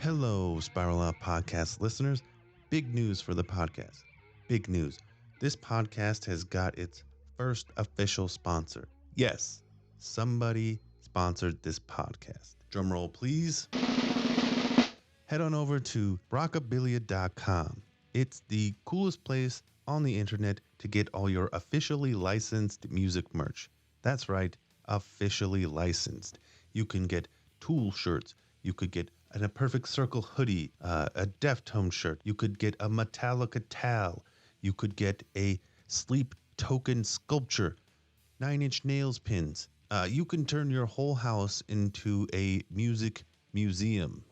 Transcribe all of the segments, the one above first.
Hello, Spiral Out Podcast listeners. Big news for the podcast. Big news. This podcast has got its first official sponsor. Yes, somebody sponsored this podcast. Drumroll, please. Head on over to rockabilia.com. It's the coolest place on the internet to get all your officially licensed music merch. That's right, officially licensed. You can get Tool shirts. You could get a Perfect Circle hoodie, a Deftone shirt. You could get a Metallica towel. You could get a Sleep Token sculpture, 9 Inch Nails pins. You can turn your whole house into a music museum.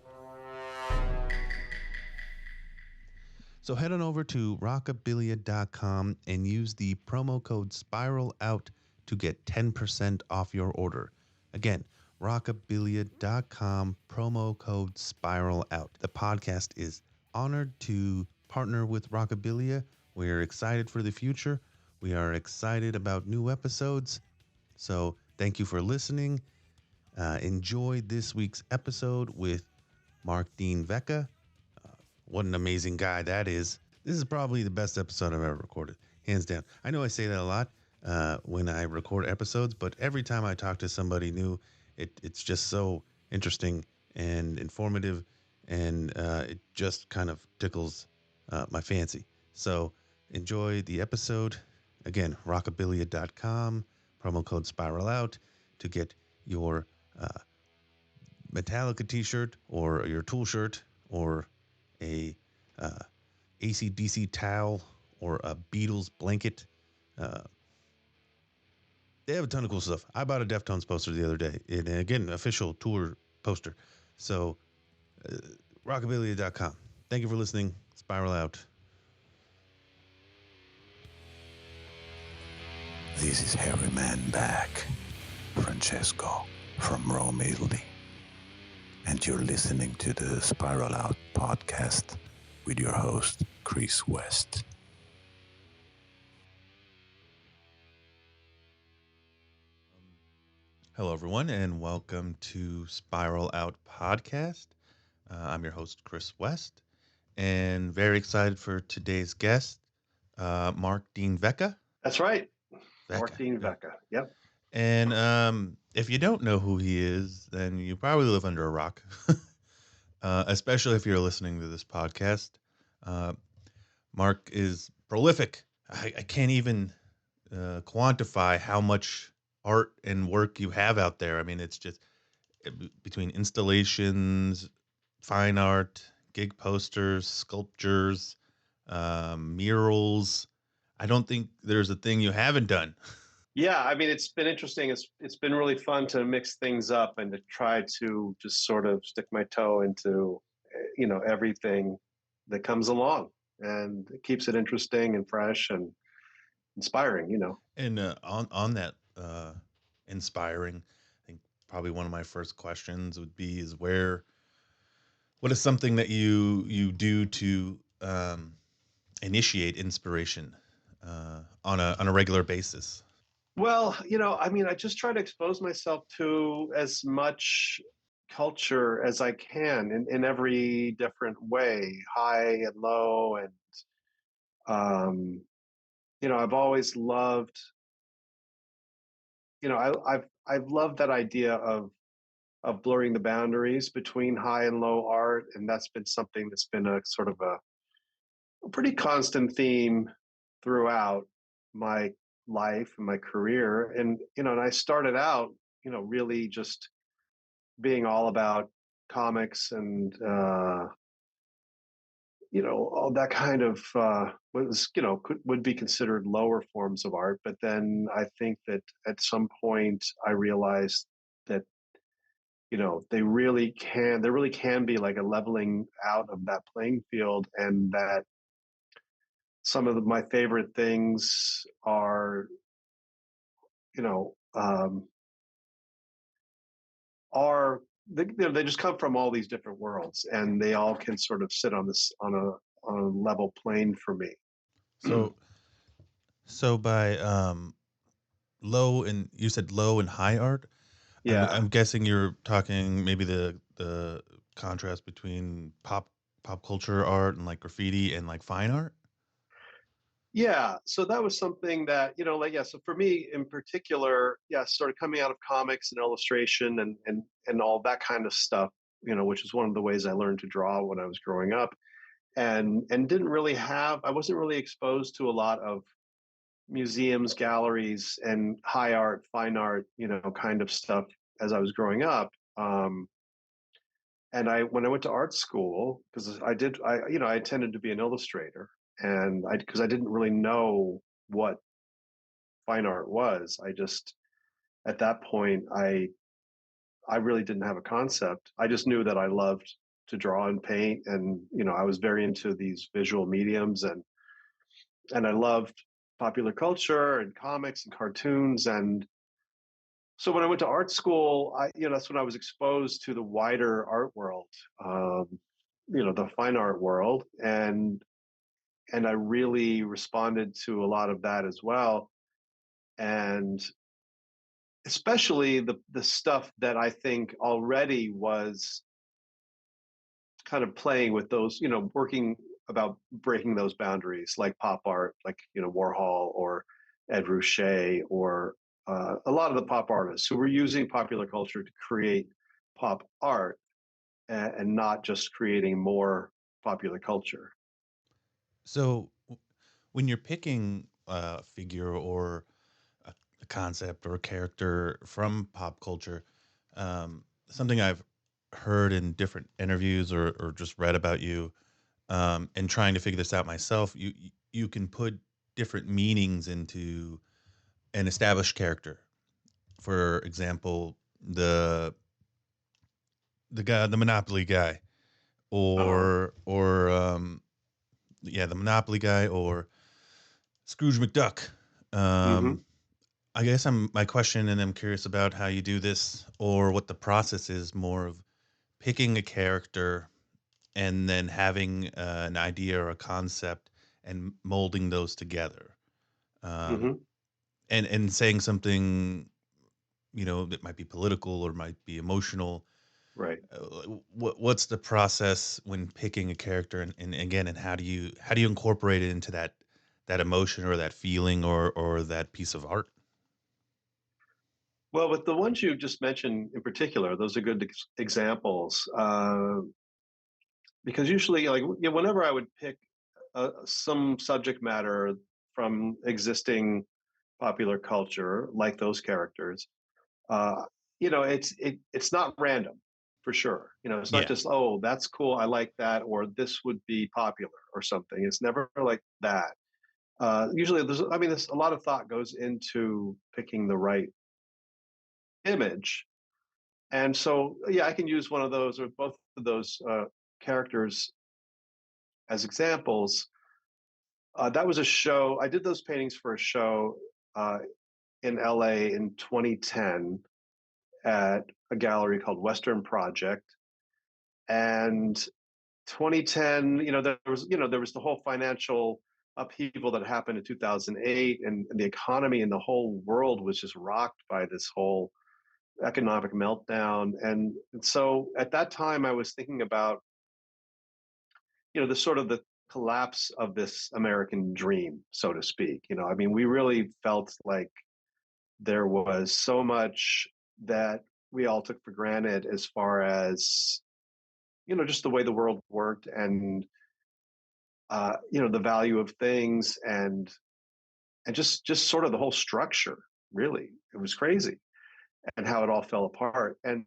So head on over to rockabilia.com and use the promo code Spiral Out to get 10% off your order. Again, rockabilia.com, promo code Spiral Out. The podcast is honored to partner with Rockabilia. We're excited for the future. We are excited about new episodes. So thank you for listening. Enjoy this week's episode with Mark Dean Veca. What an amazing guy that is. This is probably the best episode I've ever recorded, hands down. I know I say that a lot when I record episodes, but every time I talk to somebody new, it's just so interesting and informative, and it just kind of tickles my fancy. So enjoy the episode. Again, rockabilia.com, promo code Spiral Out to get your Metallica t-shirt or your Tool shirt or a AC/DC towel or a Beatles blanket. Uh, they have a ton of cool stuff. I bought a Deftones poster the other day. And again, official tour poster. So, rockabilia.com. Thank you for listening. Spiral Out. This is Harry Man back, Francesco from Rome, Italy. And you're listening to the Spiral Out podcast with your host, Chris West. Hello, everyone, and welcome to Spiral Out Podcast. I'm your host, Chris West, and very excited for today's guest, Mark Dean Veca. That's right. Veca. Martin Veca. Yep. And if you don't know who he is, then you probably live under a rock, especially if you're listening to this podcast. Uh, Mark is prolific. I can't even quantify how much art and work you have out there. I mean, it's just between installations, fine art, gig posters, sculptures, murals. I don't think there's a thing you haven't done. Yeah, I mean, it's been interesting. It's been really fun to mix things up and to try to just sort of stick my toe into, everything that comes along, and it keeps it interesting and fresh and inspiring. And on that inspiring, I think probably one of my first questions would be is what is something that you do to initiate inspiration on a regular basis? Well, I mean, I just try to expose myself to as much culture as I can in every different way, high and low, and um, I've always loved, I've loved that idea of blurring the boundaries between high and low art, and that's been something that's been a sort of a pretty constant theme throughout my life and my career. And and I started out, really just being all about comics and all that kind of was would be considered lower forms of art. But then I think that at some point I realized that there really can be like a leveling out of that playing field, and that some of my favorite things are you know are they just come from all these different worlds, and they all can sort of sit on this on a level plane for me. So so by low and you said low and high art. Yeah. I'm guessing you're talking maybe the contrast between pop culture art and like graffiti and like fine art? Yeah, so that was something that, like, yeah, so for me in particular, yeah, sort of coming out of comics and illustration and all that kind of stuff, which is one of the ways I learned to draw when I was growing up, and didn't really I wasn't really exposed to a lot of museums, galleries, and high art, fine art, kind of stuff as I was growing up. And when I went to art school, because I intended to be an illustrator, and because I didn't really know what fine art was. I just at that point I really didn't have a concept. I just knew that I loved to draw and paint, and I was very into these visual mediums, and I loved popular culture and comics and cartoons. And so when I went to art school, that's when I was exposed to the wider art world, um, the fine art world, and I really responded to a lot of that as well. And especially the stuff that I think already was kind of playing with those, working about breaking those boundaries, like pop art, like Warhol or Ed Ruscha, or a lot of the pop artists who were using popular culture to create pop art, and not just creating more popular culture. So when you're picking a figure or a concept or a character from pop culture, something I've heard in different interviews or just read about you, and trying to figure this out myself, you can put different meanings into an established character. For example, the the Monopoly guy, Uh-huh. or yeah, the Monopoly guy, or Scrooge McDuck. Um, Mm-hmm. I guess my question, and I'm curious about how you do this, or what the process is more of picking a character and then having an idea or a concept and molding those together, um, Mm-hmm. and saying something, that might be political or might be emotional. Right. What's the process when picking a character, and again, and how do you incorporate it into that emotion or that feeling or that piece of art? Well, with the ones you just mentioned in particular, those are good examples. Because usually, like, whenever I would pick some subject matter from existing popular culture, like those characters, uh, it's not random, for sure. It's not Yeah. just, oh, that's cool, I like that, or this would be popular or something. It's never like that. Usually, there's a lot of thought goes into picking the right image. And so, yeah, I can use one of those or both of those characters as examples. That was a show. I did those paintings for a show uh, in LA in 2010 at a gallery called Western Project. And 2010, there was the whole financial upheaval that happened in 2008, and the economy and the whole world was just rocked by this whole economic meltdown. And so at that time, I was thinking about the sort of the collapse of this American dream, so to speak. I mean, we really felt like there was so much that we all took for granted as far as just the way the world worked, and the value of things, and just sort of the whole structure. Really, it was crazy, and how it all fell apart. And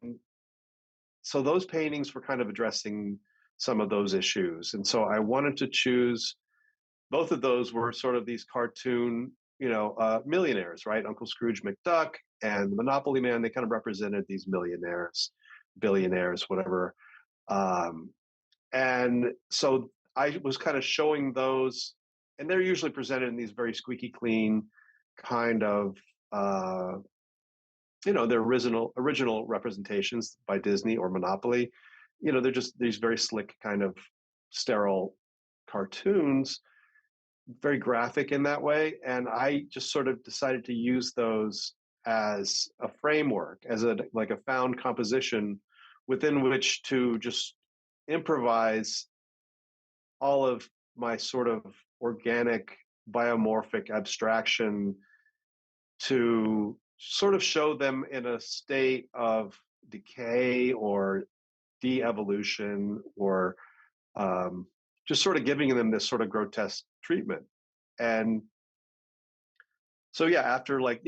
so those paintings were kind of addressing some of those issues. And so I wanted to choose both of those were sort of these cartoon, millionaires, right? Uncle Scrooge McDuck and the Monopoly Man. They kind of represented these millionaires, billionaires, whatever. Um, and so I was kind of showing those, and they're usually presented in these very squeaky clean kind of, uh, their original representations by Disney or Monopoly. They're just these very slick kind of sterile cartoons, very graphic in that way. And I just sort of decided to use those as a framework, as a like a found composition within which to just improvise all of my sort of organic biomorphic abstraction to sort of show them in a state of decay or de-evolution, or just sort of giving them this sort of grotesque treatment. And so yeah, after like,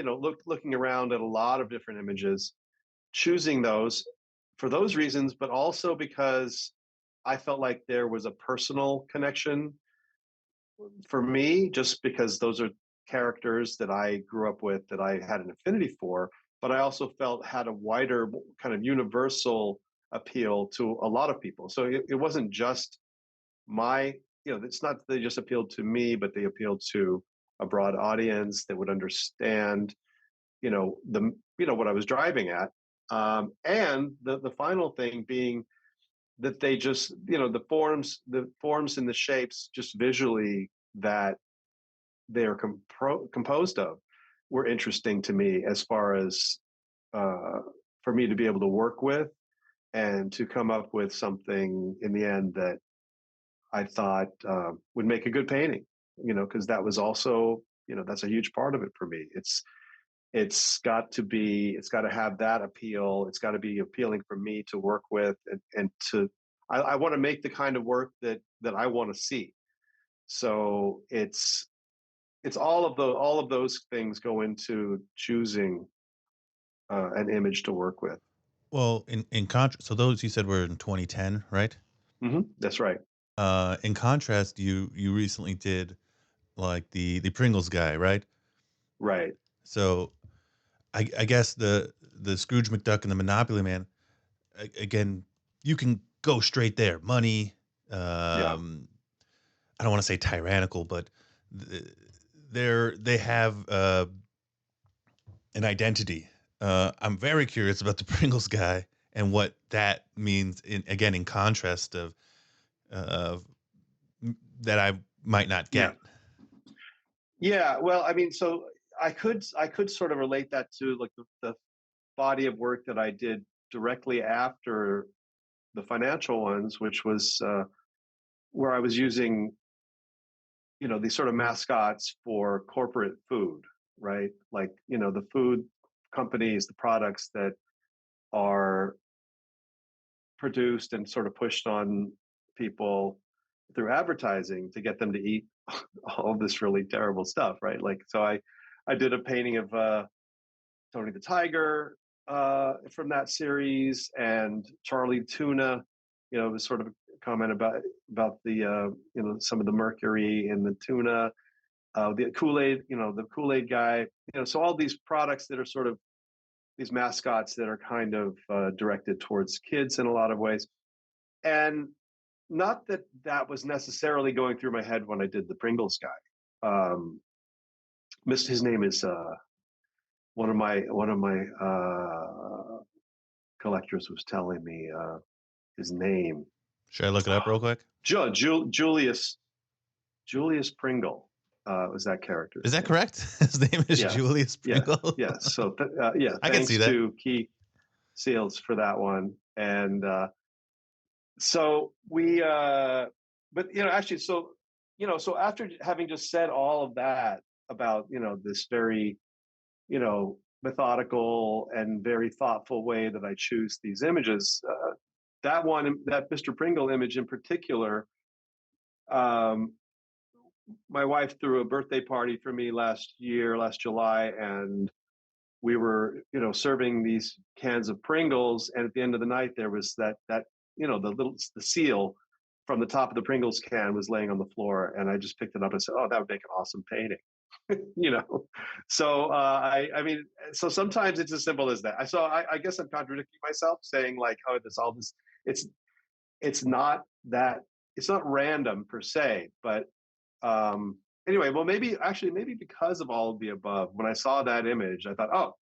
looking around at a lot of different images, choosing those for those reasons, but also because I felt like there was a personal connection for me, just because those are characters that I grew up with, that I had an affinity for, but I also felt had a wider kind of universal appeal to a lot of people. So it wasn't just my, it's not that they just appealed to me, but they appealed to a broad audience that would understand, what I was driving at. And the final thing being that they just, the forms and the shapes just visually that they are composed of were interesting to me, as far as uh, for me to be able to work with and to come up with something in the end that I thought would make a good painting, because that was also, that's a huge part of it for me. It's got to have that appeal. It's got to be appealing for me to work with, and I want to make the kind of work that I want to see. So it's all of those things go into choosing an image to work with. Well, in contrast, so those you said were in 2010, right? That's right. In contrast, you recently did like the Pringles guy, right? Right. So I guess the Scrooge McDuck and the Monopoly Man, again, you can go straight there. Money, Yeah. I don't want to say tyrannical, but th- they have an identity. I'm very curious about the Pringles guy and what that means. In contrast of uh, that I might not Yeah. get. Yeah. Well, I mean, so I could sort of relate that to like the body of work that I did directly after the financial ones, which was where I was using, these sort of mascots for corporate food, right? Like, the food companies, the products that are produced and sort of pushed on people through advertising to get them to eat all this really terrible stuff, right? Like, so I did a painting of Tony the Tiger from that series, and Charlie Tuna. It was sort of a comment about the some of the mercury in the tuna. The Kool-Aid, the Kool-Aid guy. So all these products that are sort of these mascots that are kind of directed towards kids in a lot of ways. And not that that was necessarily going through my head when I did the Pringles guy. His name is one of my collectors was telling me his name. Should I look it up real quick? Julius Pringle was that character's Is that name. correct? His name is Yeah, Julius yeah, Pringle. yeah. So yeah, I can see thanks that. to Key Seals for that one. And so we, but actually, so after having just said all of that about this very methodical and very thoughtful way that I choose these images, that Mr. Pringle image in particular, um, my wife threw a birthday party for me last July, and we were serving these cans of Pringles, and at the end of the night there was that the seal from the top of the Pringles can was laying on the floor, and I just picked it up and said, "Oh, that would make an awesome painting." you know so I mean, so sometimes it's as simple as that. I guess I'm contradicting myself, saying like, oh, there's all this. It's not that, it's not random per se, but anyway, well, maybe because of all of the above, when I saw that image I thought, oh,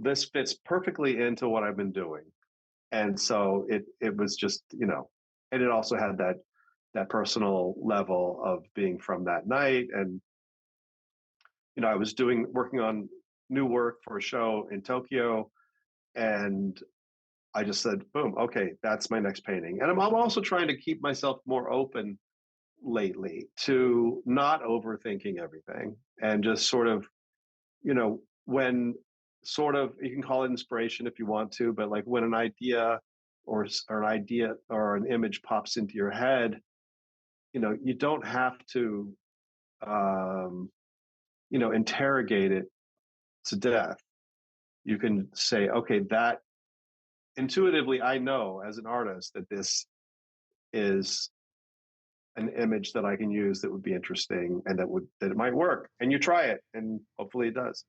this fits perfectly into what I've been doing. And so it was just, and it also had that personal level of being from that night. And I was working on new work for a show in Tokyo, and I just said, boom, okay, that's my next painting. And I'm also trying to keep myself more open lately to not overthinking everything and just sort of, when sort of, you can call it inspiration if you want to, but like when an idea or an idea or an image pops into your head, you don't have to, um, interrogate it to death. You can say, okay, that intuitively, I know as an artist that this is an image that I can use that would be interesting and that it might work. And you try it, and hopefully it does.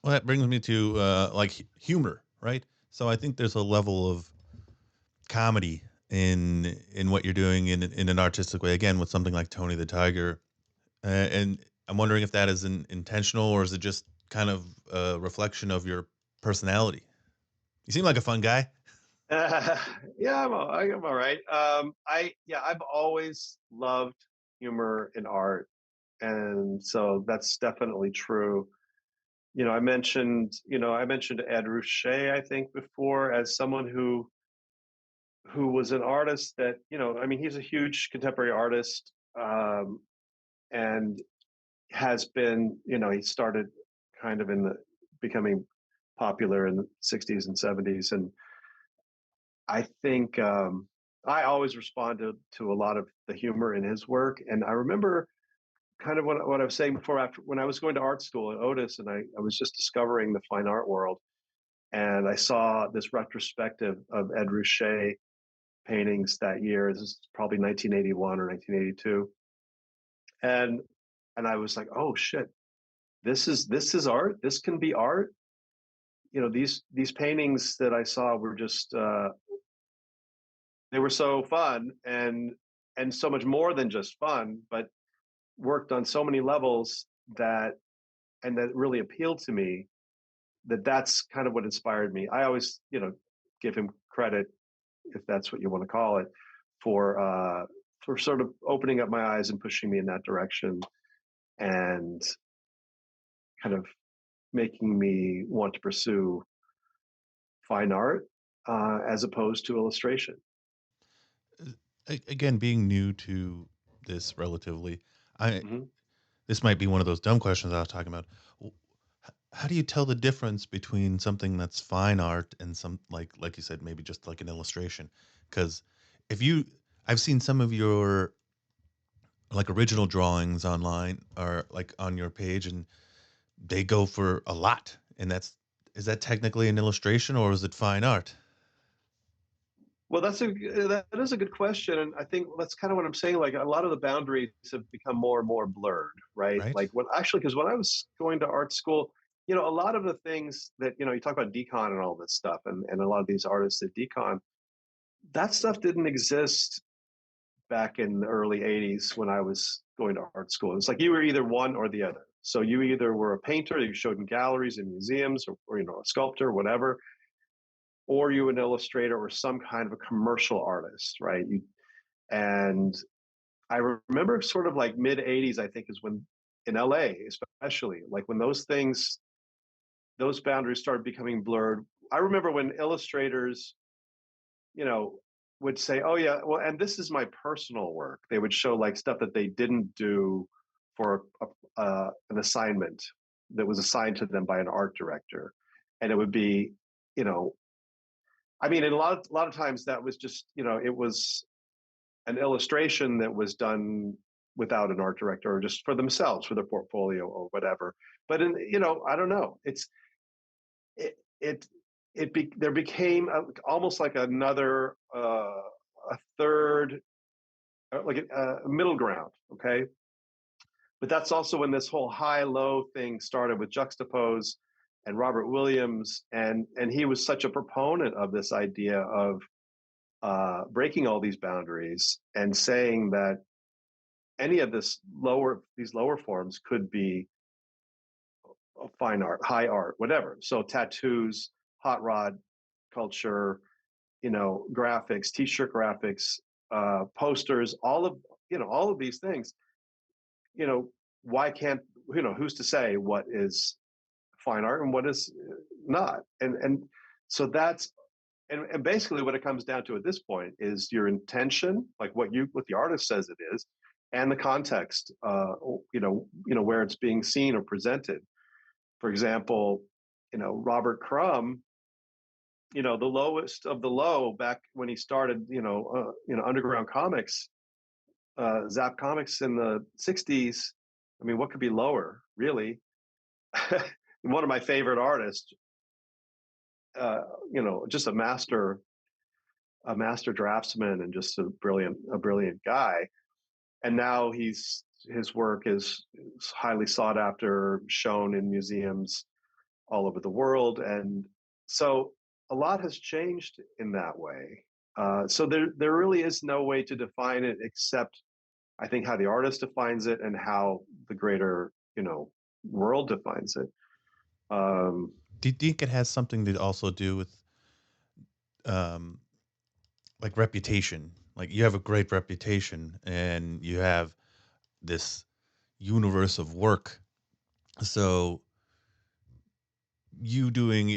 Well, that brings me to like humor, right? So I think there's a level of comedy in what you're doing in an artistic way. Again, with something like Tony the Tiger, and I'm wondering if that is intentional or is it just kind of a reflection of your personality. You seem like a fun guy, Uh, yeah, I'm all right. I've always loved humor in art, and so that's definitely true. I mentioned Ed Ruscha, I think, before, as someone who was an artist that, I mean, he's a huge contemporary artist, and has been, he started kind of in the becoming popular in the 60s and 70s. And I think, I always responded to a lot of the humor in his work. And I remember kind of what I was saying before, after when I was going to art school at Otis, and I was just discovering the fine art world. And I saw this retrospective of Ed Ruscha paintings that year. This is probably 1981 or 1982. And I was like, oh shit, this is art. This can be art. These paintings that I saw were just, they were so fun, and so much more than just fun, but worked on so many levels that and that really appealed to me, that's kind of what inspired me. I always, give him credit, if that's what you want to call it, for for sort of opening up my eyes and pushing me in that direction, and kind of making me want to pursue fine art, as opposed to illustration. again, being new to this relatively. I Hmm. This might be one of those dumb questions I was talking about. How do you tell the difference between something that's fine art and some like you said, maybe just like an illustration? Because if you, I've seen some of your like original drawings online or like on your page, and they go for a lot. And is that technically an illustration or is it fine art? Well, that is a good question, and I think that's kind of what I'm saying. Like, a lot of the boundaries have become more and more blurred, right? Right? Like, because when I was going to art school, a lot of the things that, you talk about decon and all this stuff, and a lot of these artists at decon, that stuff didn't exist back in the early 80s when I was going to art school. It's like you were either one or the other. So you either were a painter that you showed in galleries and museums, or a sculptor, whatever, or you an illustrator or some kind of a commercial artist, right? And I remember sort of like mid 80s, I think, is when, in LA especially, like when those boundaries started becoming blurred. I remember when illustrators, you know, would say, "Oh yeah, well, and this is my personal work." They would show like stuff that they didn't do for an assignment that was assigned to them by an art director, and it would be, you know, I mean, and a lot of times that was just, it was an illustration that was done without an art director, or just for themselves, for their portfolio or whatever. But I don't know. It it there became almost like another, a third, like a middle ground. Okay, but that's also when this whole high low thing started with Juxtapose and Robert Williams, and he was such a proponent of this idea of breaking all these boundaries and saying that any of these lower forms could be fine art, high art, whatever. So tattoos, hot rod culture, graphics, t-shirt graphics, posters, all of these things. You know, why can't, who's to say what is fine art and what is not? And So that's and basically what it comes down to at this point is your intention, like what the artist says it is, and the context, where it's being seen or presented. For example, Robert Crumb, the lowest of the low back when he started, underground comics, Zap Comics in the '60s. I mean, what could be lower, really? One of my favorite artists, just a master draftsman and just a brilliant guy. And now his work is highly sought after, shown in museums all over the world. And so a lot has changed in that way. So there really is no way to define it except I think how the artist defines it and how the greater, world defines it. Do you think it has something to also do with um, like reputation? Like you have a great reputation and you have this universe of work. So you doing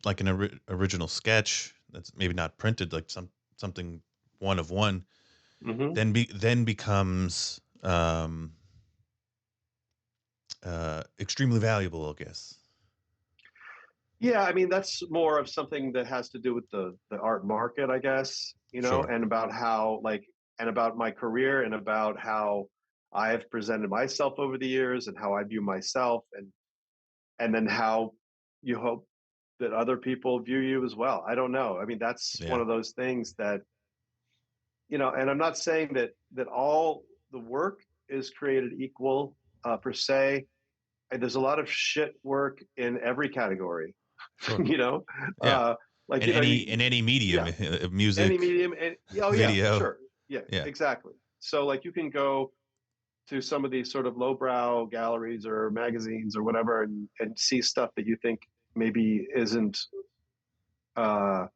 like an original sketch that's maybe not printed, like something one of one, Mm-hmm. then becomes extremely valuable, I guess. Yeah, I mean that's more of something that has to do with the art market, I guess, Sure. and about how and about my career and about how I have presented myself over the years and how I view myself and then how you hope that other people view you as well. I don't know. I mean, that's one Yeah. of those things that and I'm not saying that all the work is created equal per se. There's a lot of shit work in every category, Sure. you know, Yeah. uh, like In any medium, yeah, any music, medium, and oh yeah, video. sure, yeah, Yeah. exactly. So like you can go to some of these sort of lowbrow galleries or magazines or whatever, and see stuff that you think maybe isn't. Uh,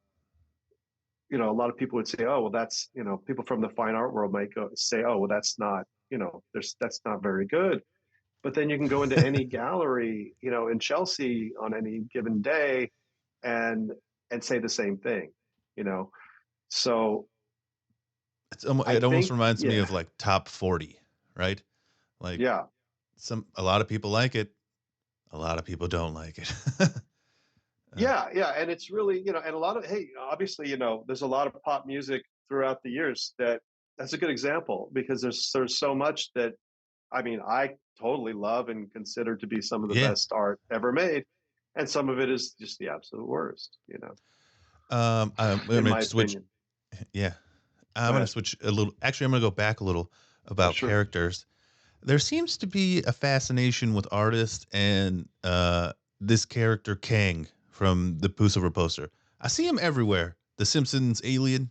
a lot of people would say, oh, well, that's people from the fine art world might go say, oh, well, that's not that's not very good. But then you can go into any gallery, in Chelsea on any given day, and say the same thing, you know. So I It almost think, reminds me yeah, of like top 40, right? Like yeah, a lot of people like it, a lot of people don't like it. yeah, and it's really, and a lot of hey, obviously, there's a lot of pop music throughout the years that's a good example because there's so much that I mean I totally love and consider to be some of the Yeah. best art ever made, and some of it is just the absolute worst, I'm in gonna my switch. opinion. Yeah, I'm Go gonna ahead. switch a little. Actually, I'm gonna go back a little Oh, about sure. characters. There seems to be a fascination with artists and this character Kang from the Pussifer poster. I see him everywhere. The Simpsons alien.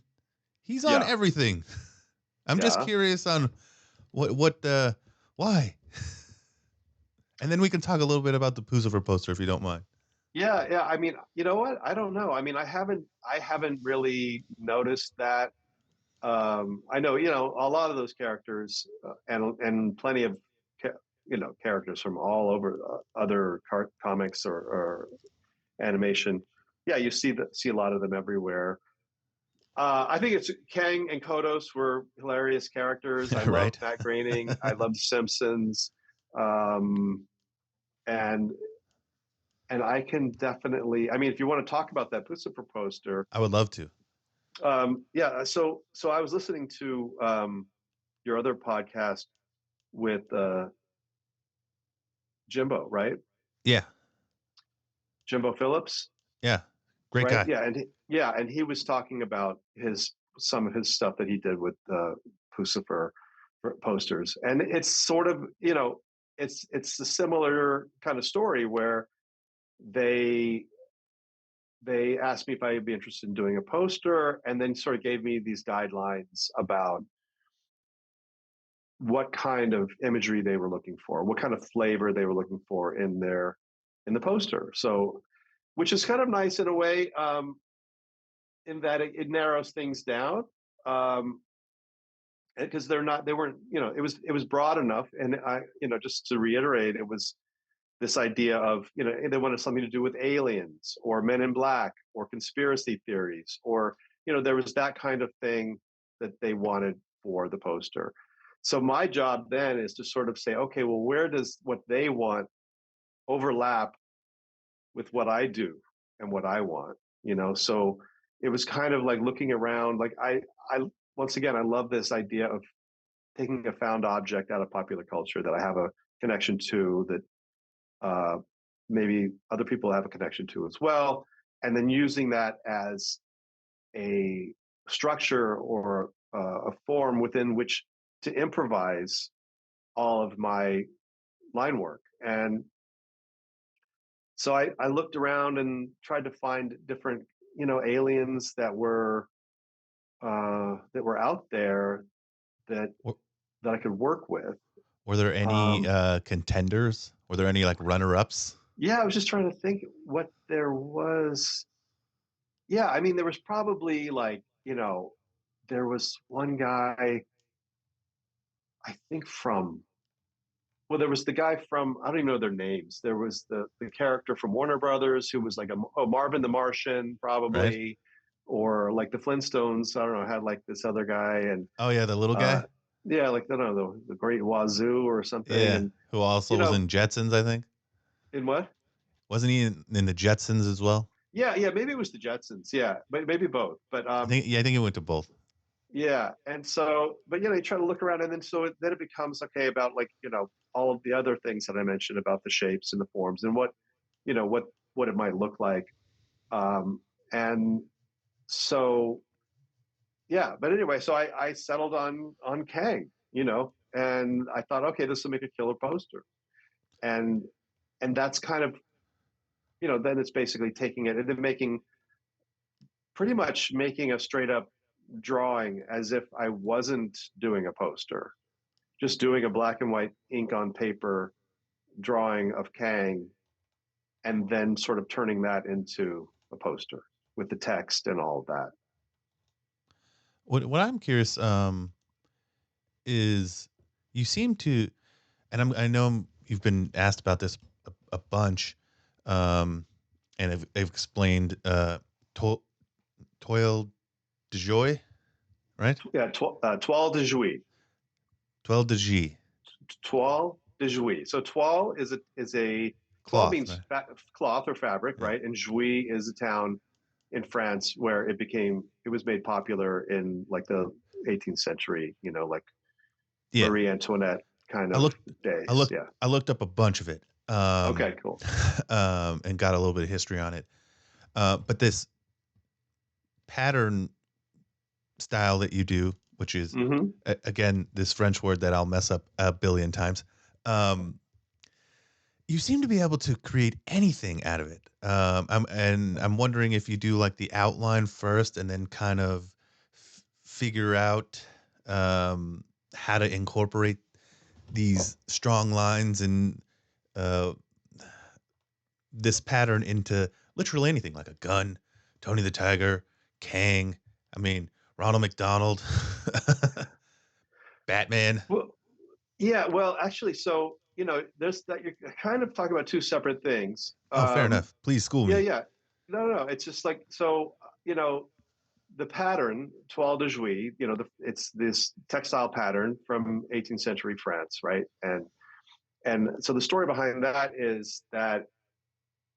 He's on Yeah, everything. I'm just yeah. curious on why. And then we can talk a little bit about the Pussifer poster if you don't mind. Yeah. I mean, you know what? I don't know. I mean, I haven't really noticed that. I know, a lot of those characters and plenty of characters from all over other comics or animation. Yeah, you see a lot of them everywhere. I think it's Kang and Kodos were hilarious characters. I love Right? Matt Groening. I love The Simpsons. Um, and I can definitely. I mean, if you want to talk about that Pussifer poster, I would love to. yeah. So I was listening to your other podcast with Jimbo, right? Yeah, Jimbo Phillips, yeah, great right? guy. Yeah, and he was talking about some of his stuff that he did with Pussifer posters, and it's sort of it's a similar kind of story where they asked me if I'd be interested in doing a poster, and then sort of gave me these guidelines about what kind of imagery they were looking for, what kind of flavor they were looking for in the poster. So, which is kind of nice in a way, in that it narrows things down. Because they weren't, it was broad enough, and I, just to reiterate, it was this idea of, they wanted something to do with aliens or Men in Black or conspiracy theories, or, there was that kind of thing that they wanted for the poster. So my job then is to sort of say, okay, well, where does what they want overlap with what I do and what I want? So it was kind of like looking around. Like I once again, I love this idea of taking a found object out of popular culture that I have a connection to, that maybe other people have a connection to as well, and then using that as a structure or a form within which to improvise all of my line work. And so I looked around and tried to find different, aliens that were out there that Were, that I could work with. were there any Um, contenders? Were there any like runner-ups? yeah, I was just trying to think what there was. Yeah, I mean, there was probably like, there was one guy, I think from, well, there was the guy from, I don't even know their names. There was the character from Warner Brothers who was like Marvin the Martian, Right? probably, or like the Flintstones. I don't know, had like this other guy, and Oh yeah, the little uh, guy. yeah, like I don't know, the Great Wazoo or something, Yeah, and who also you was know, in Jetsons, I think. in what? Wasn't he in the Jetsons as well? Yeah, maybe it was the Jetsons. Yeah, but maybe both. But I think. Yeah, I think he went to both. yeah, and so, but you try to look around, and then then it becomes okay about like all of the other things that I mentioned about the shapes and the forms and what you know what it might look like, um, and so yeah. But anyway, so I settled on Kang, and I thought, okay, this will make a killer poster, and that's kind of then it's basically taking it and then making pretty much making a straight up drawing as if I wasn't doing a poster, just doing a black and white ink on paper drawing of Kang, and then sort of turning that into a poster with the text and all of that. What I'm curious is you seem to, and I know you've been asked about this a bunch, um, and I've explained to, toil de joie, right? Yeah, toile de jouy, Toile de G, toile de jouy. So toile is a toile cloth, means right? cloth or fabric, Yeah, right? And jouy is a town in France where it was made popular in like the 18th century, like yeah. Marie Antoinette kind I of looked, days. Yeah. I looked up a bunch of it, Okay, cool. and got a little bit of history on it. But this pattern style that you do, which is Hmm. again this French word that I'll mess up a billion times. Um, you seem to be able to create anything out of it. I'm wondering if you do like the outline first and then kind of figure out how to incorporate these strong lines and uh, this pattern into literally anything, like a gun, Tony the Tiger, Kang. I mean, Ronald McDonald, Batman. Well, yeah. Well, actually, so there's that you're kind of talking about two separate things. Oh, fair enough. Please school Yeah, me. yeah. No. It's just like so. The pattern toile de jouy. It's this textile pattern from 18th century France, right? And so the story behind that is that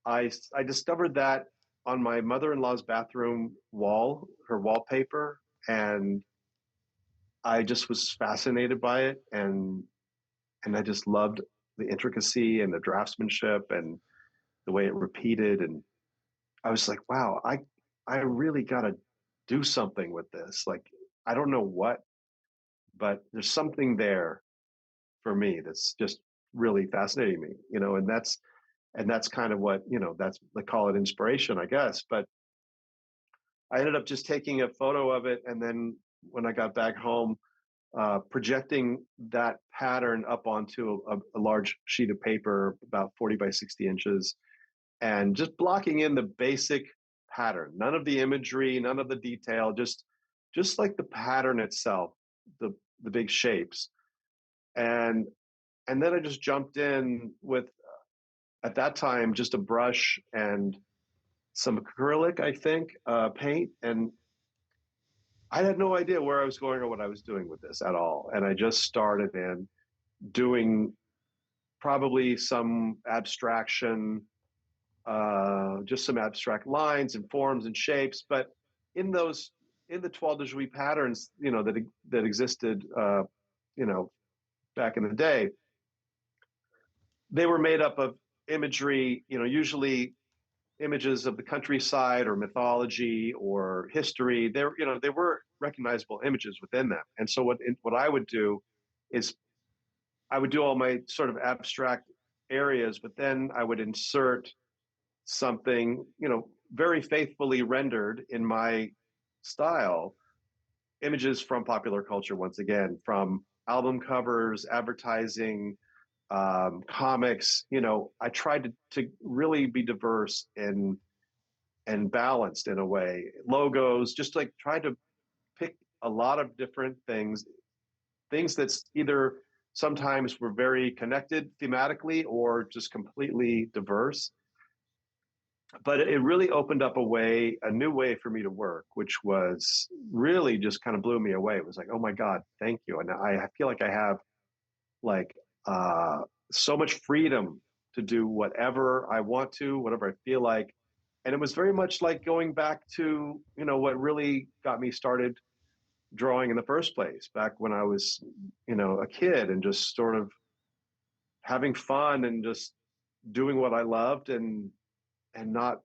I discovered that on my mother-in-law's bathroom wall, her wallpaper, and I just was fascinated by it, and I just loved the intricacy and the draftsmanship and the way it repeated. And I was like, wow, I really got to do something with this. Like, I don't know what, but there's something there for me that's just really fascinating me, and that's kind of what, that's, they call it inspiration, I guess. But I ended up just taking a photo of it. And then when I got back home, projecting that pattern up onto a large sheet of paper, about 40 by 60 inches, and just blocking in the basic pattern, none of the imagery, none of the detail, just like the pattern itself, the big shapes. And then I just jumped in with at that time just a brush and some acrylic, I think, paint, and I had no idea where I was going or what I was doing with this at all. And I just started in doing probably some abstraction, just some abstract lines and forms and shapes. But in those, in the toile de jouy patterns, that existed, you know, back in the day, they were made up of imagery, usually images of the countryside or mythology or history. They were recognizable images within them. And so what I would do is I would do all my sort of abstract areas, but then I would insert something, very faithfully rendered in my style, images from popular culture once again, from album covers, advertising, comics. I tried to really be diverse and balanced in a way. Logos, just like tried to pick a lot of different things that's either sometimes were very connected thematically or just completely diverse. But it really opened up a new way for me to work, which was really just kind of blew me away. It was like, oh my God, thank you. And I feel like I have like so much freedom to do whatever I want to, whatever I feel like. And it was very much like going back to, what really got me started drawing in the first place, back when I was, a kid, and just sort of having fun and just doing what I loved, and not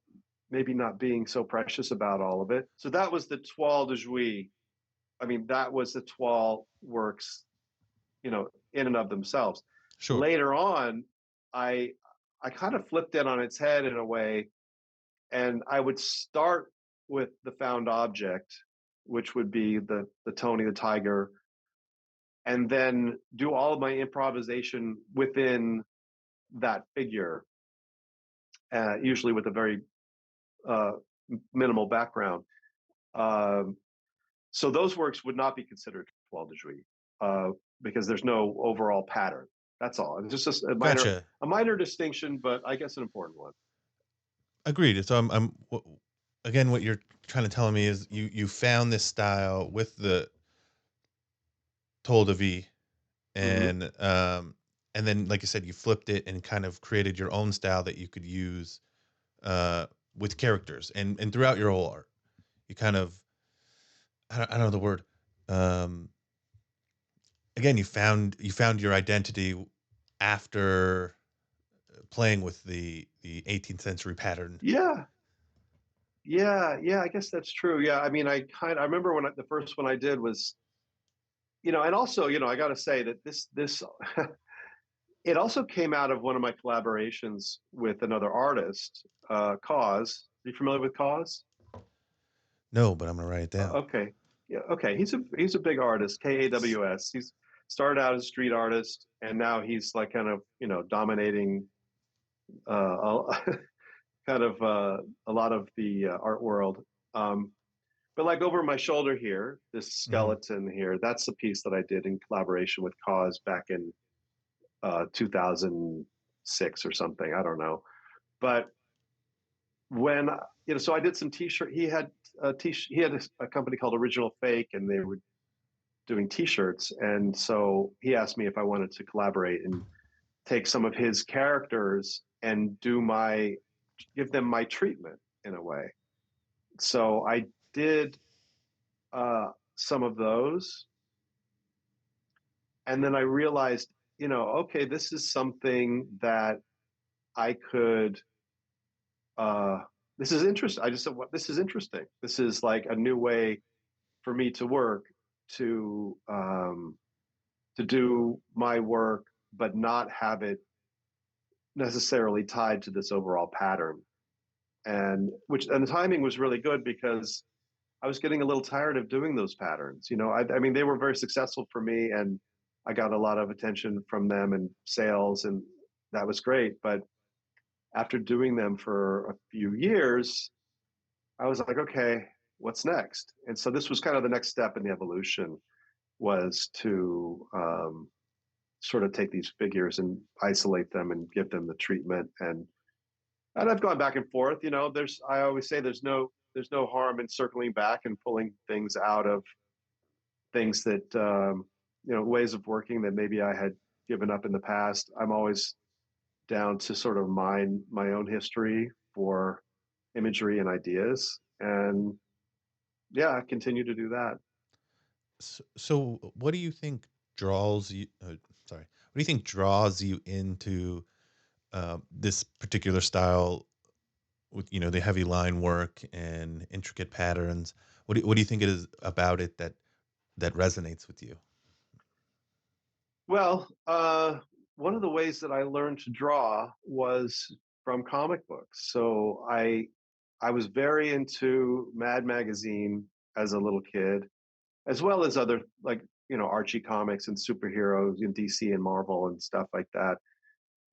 maybe not being so precious about all of it. So that was the toile de jouy. I mean, that was the toile works, in and of themselves. Sure. Later on, I I kind of flipped it on its head in a way, and I would start with the found object, which would be the Tony the Tiger, and then do all of my improvisation within that figure, usually with a very uh, minimal background. Um, so those works would not be considered toile de jouy, because there's no overall pattern. That's all. It's just Gotcha. a minor distinction, but I guess an important one. Agreed. So again, what you're trying to tell me is you found this style with the Toll de Vie, Hmm. and then, like you said, you flipped it and kind of created your own style that you could use uh with characters and throughout your whole art. You kind of, I don't know the word. Um, Again, you found your identity after playing with the 18th century pattern. Yeah, yeah. I guess that's true. Yeah, I mean, I remember when the first one I did was, and also, I got to say that this it also came out of one of my collaborations with another artist, Cause. Are you familiar with Cause? No, but I'm gonna write it down. Okay, yeah, okay. He's a big artist, KAWS. He's started out as a street artist, and now he's like kind of dominating kind of a lot of the art world. Um, but like over my shoulder here, this Hmm. skeleton here, that's the piece that I did in collaboration with Cause back in 2006 or something. I don't know. But when so I did some t-shirt. He had a company called Original Fake, and they were doing t-shirts. And so he asked me if I wanted to collaborate and take some of his characters and give them my treatment in a way. So I did some of those, and then I realized, okay, this is something that I could. Uh, this is interesting. I just said, "What? This is interesting. This is like a new way for me to work, to to do my work, but not have it necessarily tied to this overall pattern." And the timing was really good because I was getting a little tired of doing those patterns. I mean, they were very successful for me, and I got a lot of attention from them and sales, and that was great. But after doing them for a few years, I was like, okay, what's next? And so this was kind of the next step in the evolution, was to sort of take these figures and isolate them and give them the treatment. And I've gone back and forth. There's I always say there's no harm in circling back and pulling things out of things that ways of working that maybe I had given up in the past. I'm always down to sort of mine my own history for imagery and ideas, and yeah, I continue to do that. So what do you think draws you? Sorry, what do you think draws you into this particular style with the heavy line work and intricate patterns? What do you think it is about it that resonates with you? Well, one of the ways that I learned to draw was from comic books. So I was very into Mad Magazine as a little kid, as well as other, like, Archie comics and superheroes in DC and Marvel and stuff like that.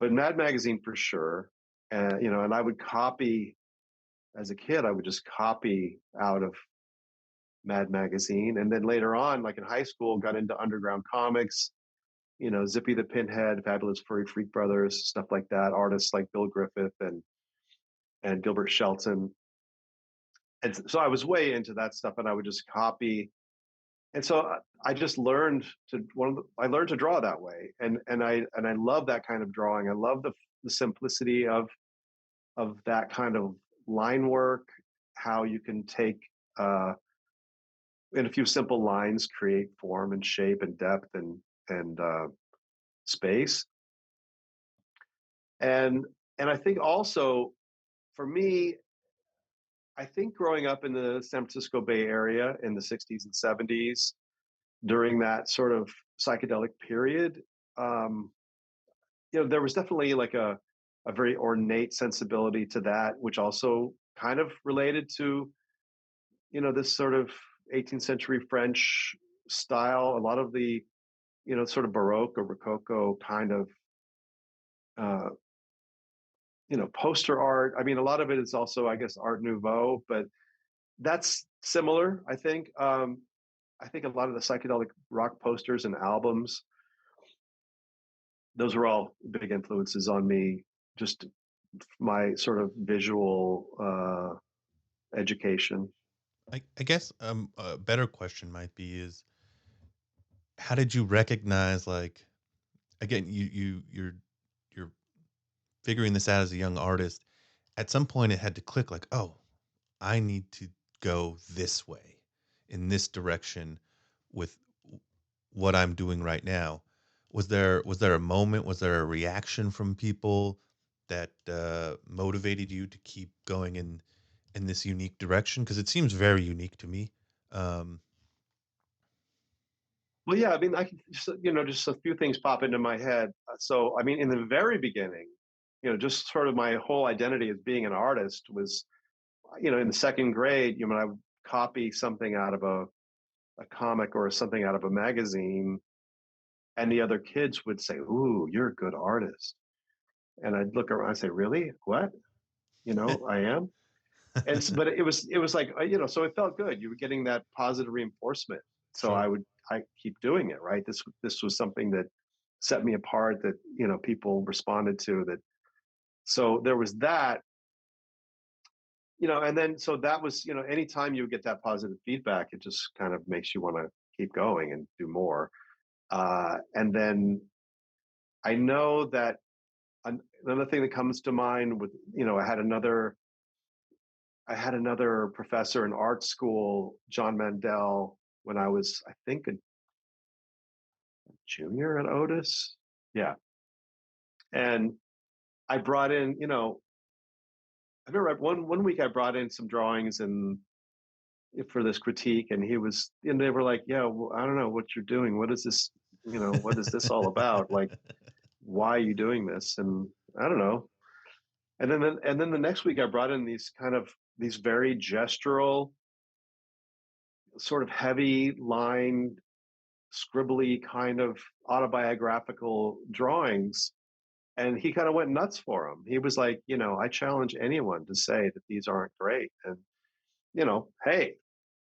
But Mad Magazine for sure. And I would copy as a kid. I would just copy out of Mad Magazine, and then later on, like in high school, got into underground comics. Zippy the Pinhead, Fabulous Furry Freak Brothers, stuff like that. Artists like Bill Griffith and Gilbert Shelton. And so I was way into that stuff, and I would just copy. And so I just learned I learned to draw that way, and I love that kind of drawing. I love the simplicity of that kind of line work. How you can take in a few simple lines create form and shape and depth and space. And I think also for me, I think growing up in the San Francisco Bay Area in the 60s and 70s during that sort of psychedelic period, um, there was definitely like a very ornate sensibility to that, which also kind of related to, this sort of 18th century French style. A lot of the, sort of Baroque or Rococo kind of, uh, poster art. I mean, a lot of it is also, I guess, Art Nouveau, but that's similar, I think. I think a lot of the psychedelic rock posters and albums, those are all big influences on me, just my sort of visual education. I guess a better question might be is how did you recognize, like, again, you're figuring this out as a young artist. At some point it had to click, like, oh, I need to go this way, in this direction, with what I'm doing right now. Was there a moment? Was there a reaction from people that motivated you to keep going in this unique direction? Because it seems very unique to me. Um, Well, yeah, I mean, I can just a few things pop into my head. So, I mean, in the very beginning, just sort of my whole identity as being an artist was, in the second grade, when I would copy something out of a comic or something out of a magazine, and the other kids would say, "Ooh, you're a good artist." And I'd look around and say, "Really? What? I am." But it was like, so it felt good. You were getting that positive reinforcement. So sure. I keep doing it, right? This was something that set me apart, that people responded to. That So there was that, and then so that was, anytime you get that positive feedback, it just kind of makes you want to keep going and do more. And then I know that another thing that comes to mind with, I had another professor in art school, John Mandel, when I was, I think, a junior at Otis. Yeah. And I brought in, I remember one week I brought in some drawings and for this critique, and they were like, "Yeah, well, I don't know what you're doing. What is this? What is this all about? Like, why are you doing this?" And I don't know. And then the next week I brought in these very gestural, sort of heavy line, scribbly kind of autobiographical drawings, and he kind of went nuts for them. He was like, I challenge anyone to say that these aren't great. And hey,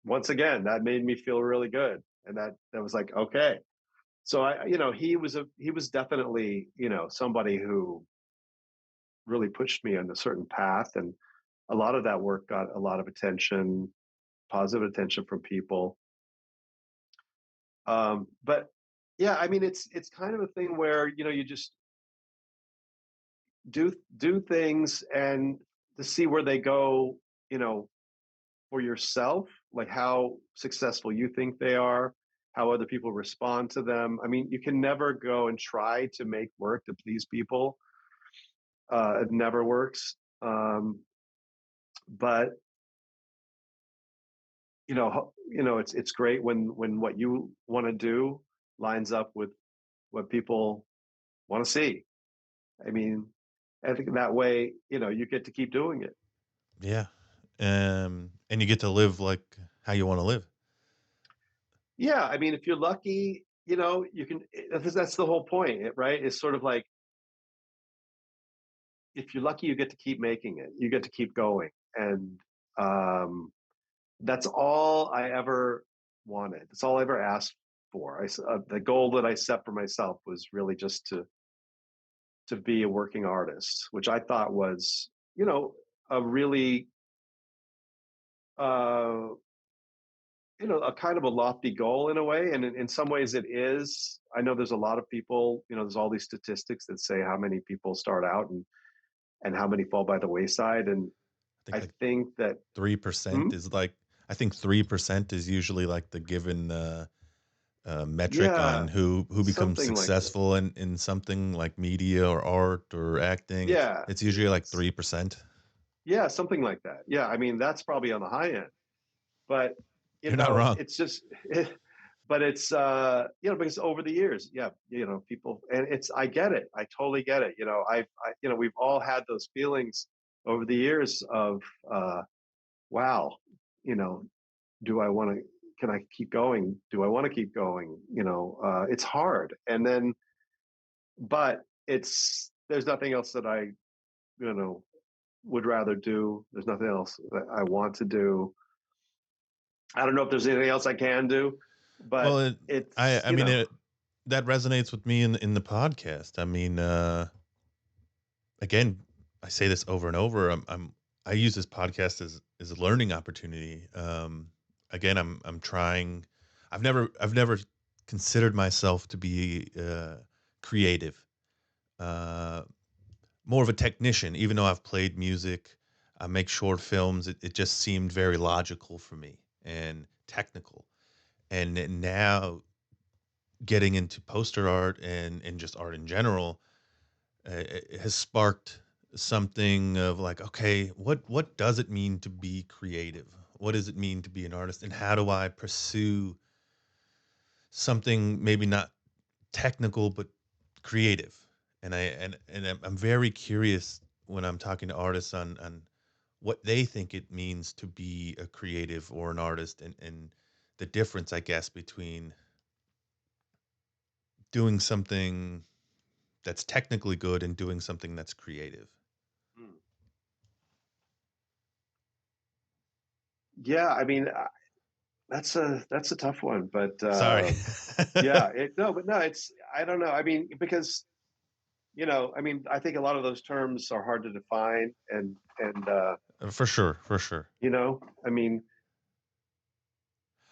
once again, that made me feel really good, and that was like, okay. So he was definitely, somebody who really pushed me on a certain path, and a lot of that work got a lot of attention, positive attention from people. But yeah, I mean, it's kind of a thing where you just do things and to see where they go, you know, for yourself, like how successful you think they are, how other people respond to them. I mean, you can never go and try to make work to please people. It never works. But it's great when what you want to do lines up with what people want to see. I mean, I think that way, you get to keep doing it. Yeah. And you get to live like how you want to live. Yeah, I mean, if you're lucky, you can. That's the whole point, right? It's sort of like if you're lucky, you get to keep making it. You get to keep going, and um, that's all I ever wanted. That's all I ever asked for. The goal that I set for myself was really just to be a working artist, which I thought was, a really, uh, a kind of a lofty goal in a way. And in some ways it is. I know there's a lot of people, there's all these statistics that say how many people start out and how many fall by the wayside. And I think I like think that, 3% hmm? is like, I think 3% is usually like the given metric on Yeah, who becomes something like that. successful in something like media or art or acting. Yeah. It's usually like 3%. Yeah, something like that. Yeah. I mean, that's probably on the high end, but You're not wrong. it's just, but it's, because over the years, yeah, people, and I get it. I totally get it. We've all had those feelings over the years of, wow, you know, do I want to, can I keep going? Do I want to keep going? It's hard. And then, but there's nothing else that I, you know, would rather do. There's nothing else that I want to do. I don't know if there's anything else I can do, Well, but it's, I mean, that resonates with me in the podcast. I mean, again, I say this over and over. I use this podcast as a learning opportunity. Again, I'm trying. I've never considered myself to be creative. Uh, More of a technician, even though I've played music. I make short films. It just seemed very logical for me and technical. And now getting into poster art and just art in general, it has sparked something of like, okay, what does it mean to be creative? What does it mean to be an artist? And how do I pursue something maybe not technical but creative? And I'm very curious when I'm talking to artists on what they think it means to be a creative or an artist, and the difference, I guess, between doing something that's technically good and doing something that's creative. yeah. I mean, that's a tough one, but Sorry. yeah, but no, it's I don't know. I mean, because I mean, I think a lot of those terms are hard to define, and For sure, for sure. I mean,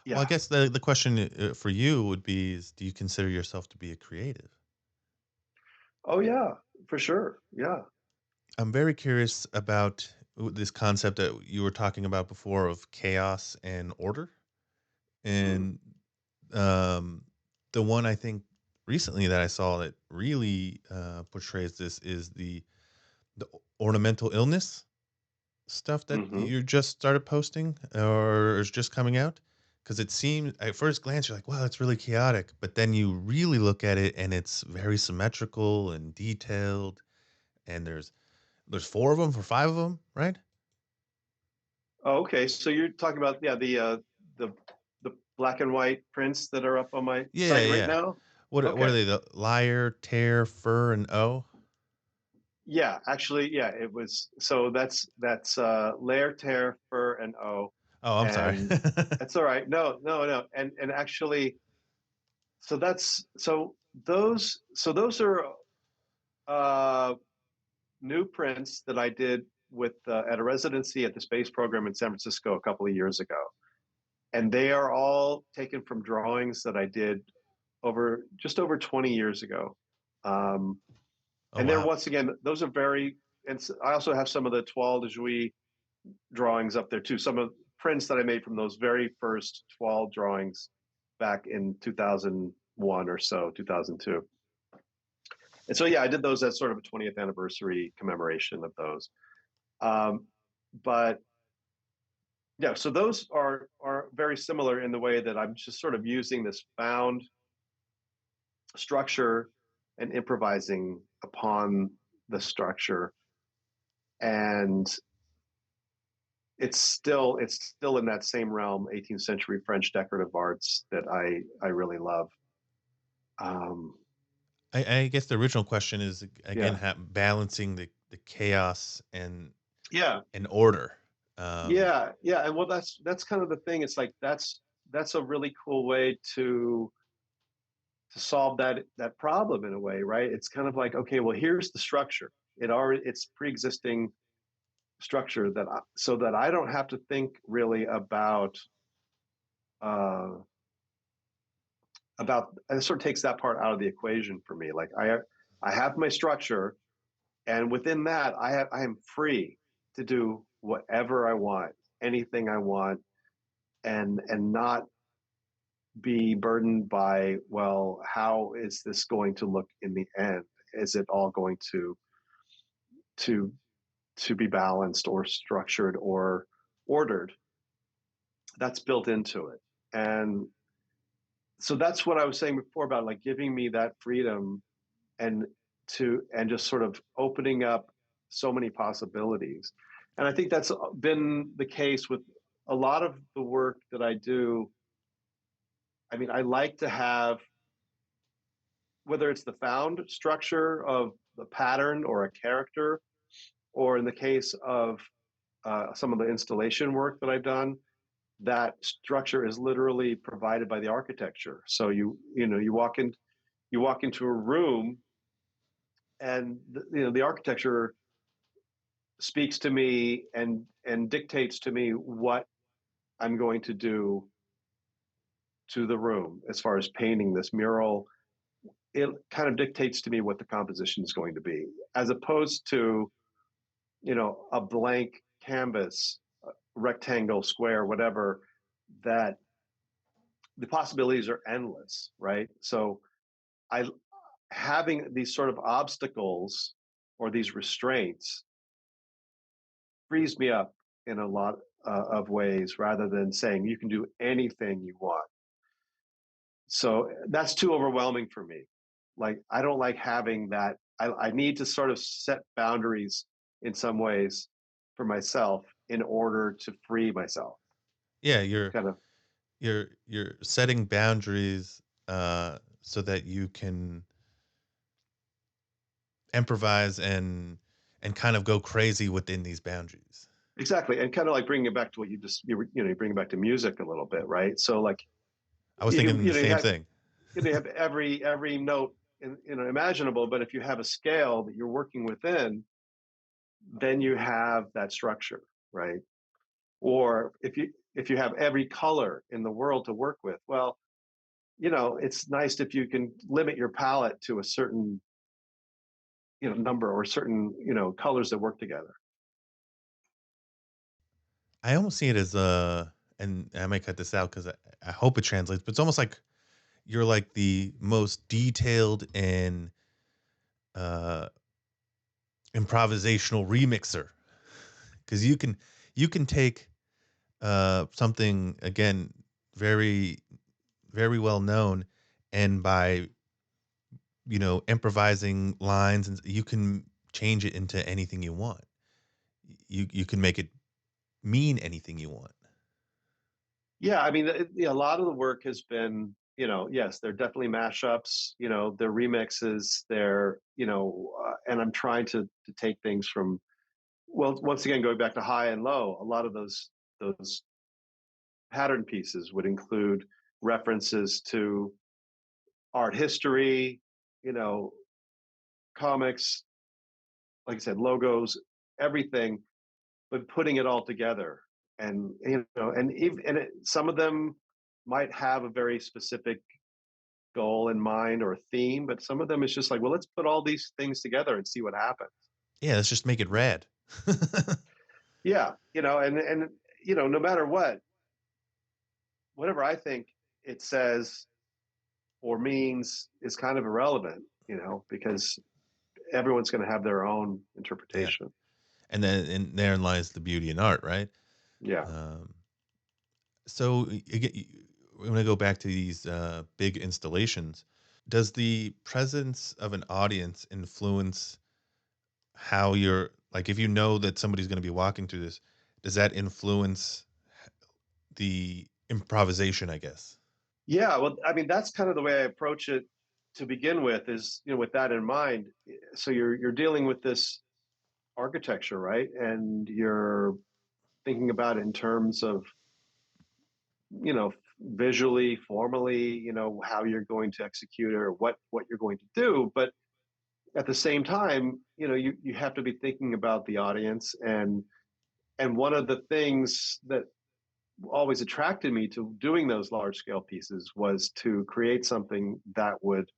Well, I yeah. guess the question for you would be: is do you consider yourself to be a creative? Oh yeah, for sure. Yeah. I'm very curious about this concept that you were talking about before of chaos and order, Mm. and um, the one I think recently that I saw that really portrays this is the ornamental illness stuff that Hmm. you just started posting or is just coming out? Because it seems at first glance you're like, wow, that's really chaotic, but then you really look at it and it's very symmetrical and detailed. And there's four of them for five of them, right? Oh, okay. So you're talking about, yeah, the the black and white prints that are up on my Yeah, site right yeah. now. What are Okay. they? The liar, tear, fur, and o? Yeah, actually, yeah, it was. So that's Lair, Tear, Fur, and O, Oh, I'm sorry. and that's all right. No, no, no, and actually, so that's those are uh, new prints that I did with at a residency at the space program in San Francisco a couple of years ago, and they are all taken from drawings that I did over just over 20 years ago. Um, Oh and they're wow. once again those are very. And I also have some of the toile de jouy drawings up there too. Some of prints that I made from those very first toile drawings back in 2001 or so, 2002. And so yeah, I did those as sort of a 20th anniversary commemoration of those. Um, but yeah, so those are very similar in the way that I'm just sort of using this found structure and improvising upon the structure, and it's still in that same realm, 18th century French decorative arts that I really love. Um, I guess the original question is again yeah, balancing the chaos yeah, and order. Um, yeah, and well, that's kind of the thing. It's like that's a really cool way to solve that problem in a way, right? It's kind of like, okay, well, here's the structure. It's pre-existing structure so that I don't have to think really uh, about it. Sort of takes that part out of the equation for me. Like I have my structure, and within that, I am free to do whatever I want, anything I want, and not be burdened by, well, how is this going to look in the end? Is it all going to to be balanced or structured or ordered? That's built into it. And so that's what I was saying before about like giving me that freedom and and just sort of opening up so many possibilities. And I think that's been the case with a lot of the work that I do. I mean, I like to have, whether it's the found structure of the pattern or a character, or in the case of some of the installation work that I've done, that structure is literally provided by the architecture. So you walk into a room, and the architecture speaks to me and dictates to me what I'm going to do to the room as far as painting this mural. It kind of dictates to me what the composition is going to be, as opposed to a blank canvas, rectangle, square, whatever, that the possibilities are endless, right? So I having these sort of obstacles or these restraints frees me up in a lot of ways, rather than saying you can do anything you want. So that's too overwhelming for me. Like I don't like having that. I need to sort of set boundaries in some ways for myself in order to free myself. yeah, you're Kind of you're setting boundaries so that you can improvise and kind of go crazy within these boundaries. exactly, and kind of like bringing it back to what you bring it back to music a little bit, right? So like I was you thinking can the same thing. you have every note imaginable, but if you have a scale that you're working within, then you have that structure, right? Or if you have every color in the world to work with, well, it's nice if you can limit your palette to a certain number or certain colors that work together. I almost see it as and I might cut this out because I hope it translates, but it's almost like you're like the most detailed and uh improvisational remixer because you can take something again very very well known, and by improvising lines, and you can change it into anything you want. You can make it mean anything you want. Yeah, I mean, a lot of the work has been, yes, they're definitely mashups, they're remixes, and I'm trying to take things from, well, once again, going back to high and low, a lot of those pattern pieces would include references to art history, you know, comics, like I said, logos, everything, but putting it all together. And some of them might have a very specific goal in mind or a theme, but some of them is just like, well, let's put all these things together and see what happens. Yeah, let's just make it rad. Yeah, no matter what, whatever I think it says or means is kind of irrelevant, because everyone's going to have their own Yeah. interpretation. And therein lies the beauty in art, right? Yeah. Um, so again, we're going to go back to these big installations. Does the presence of an audience influence how you're like, if you know that somebody's going to be walking through this, does that influence the improvisation, I guess? Yeah, well, I mean, that's kind of the way I approach it to begin with, is, with that in mind. So you're dealing with this architecture, right? And you're thinking about it in terms of, visually, formally, how you're going to execute it or what you're going to do. But at the same time, you have to be thinking about the audience. And one of the things that always attracted me to doing those large scale pieces was to create something that would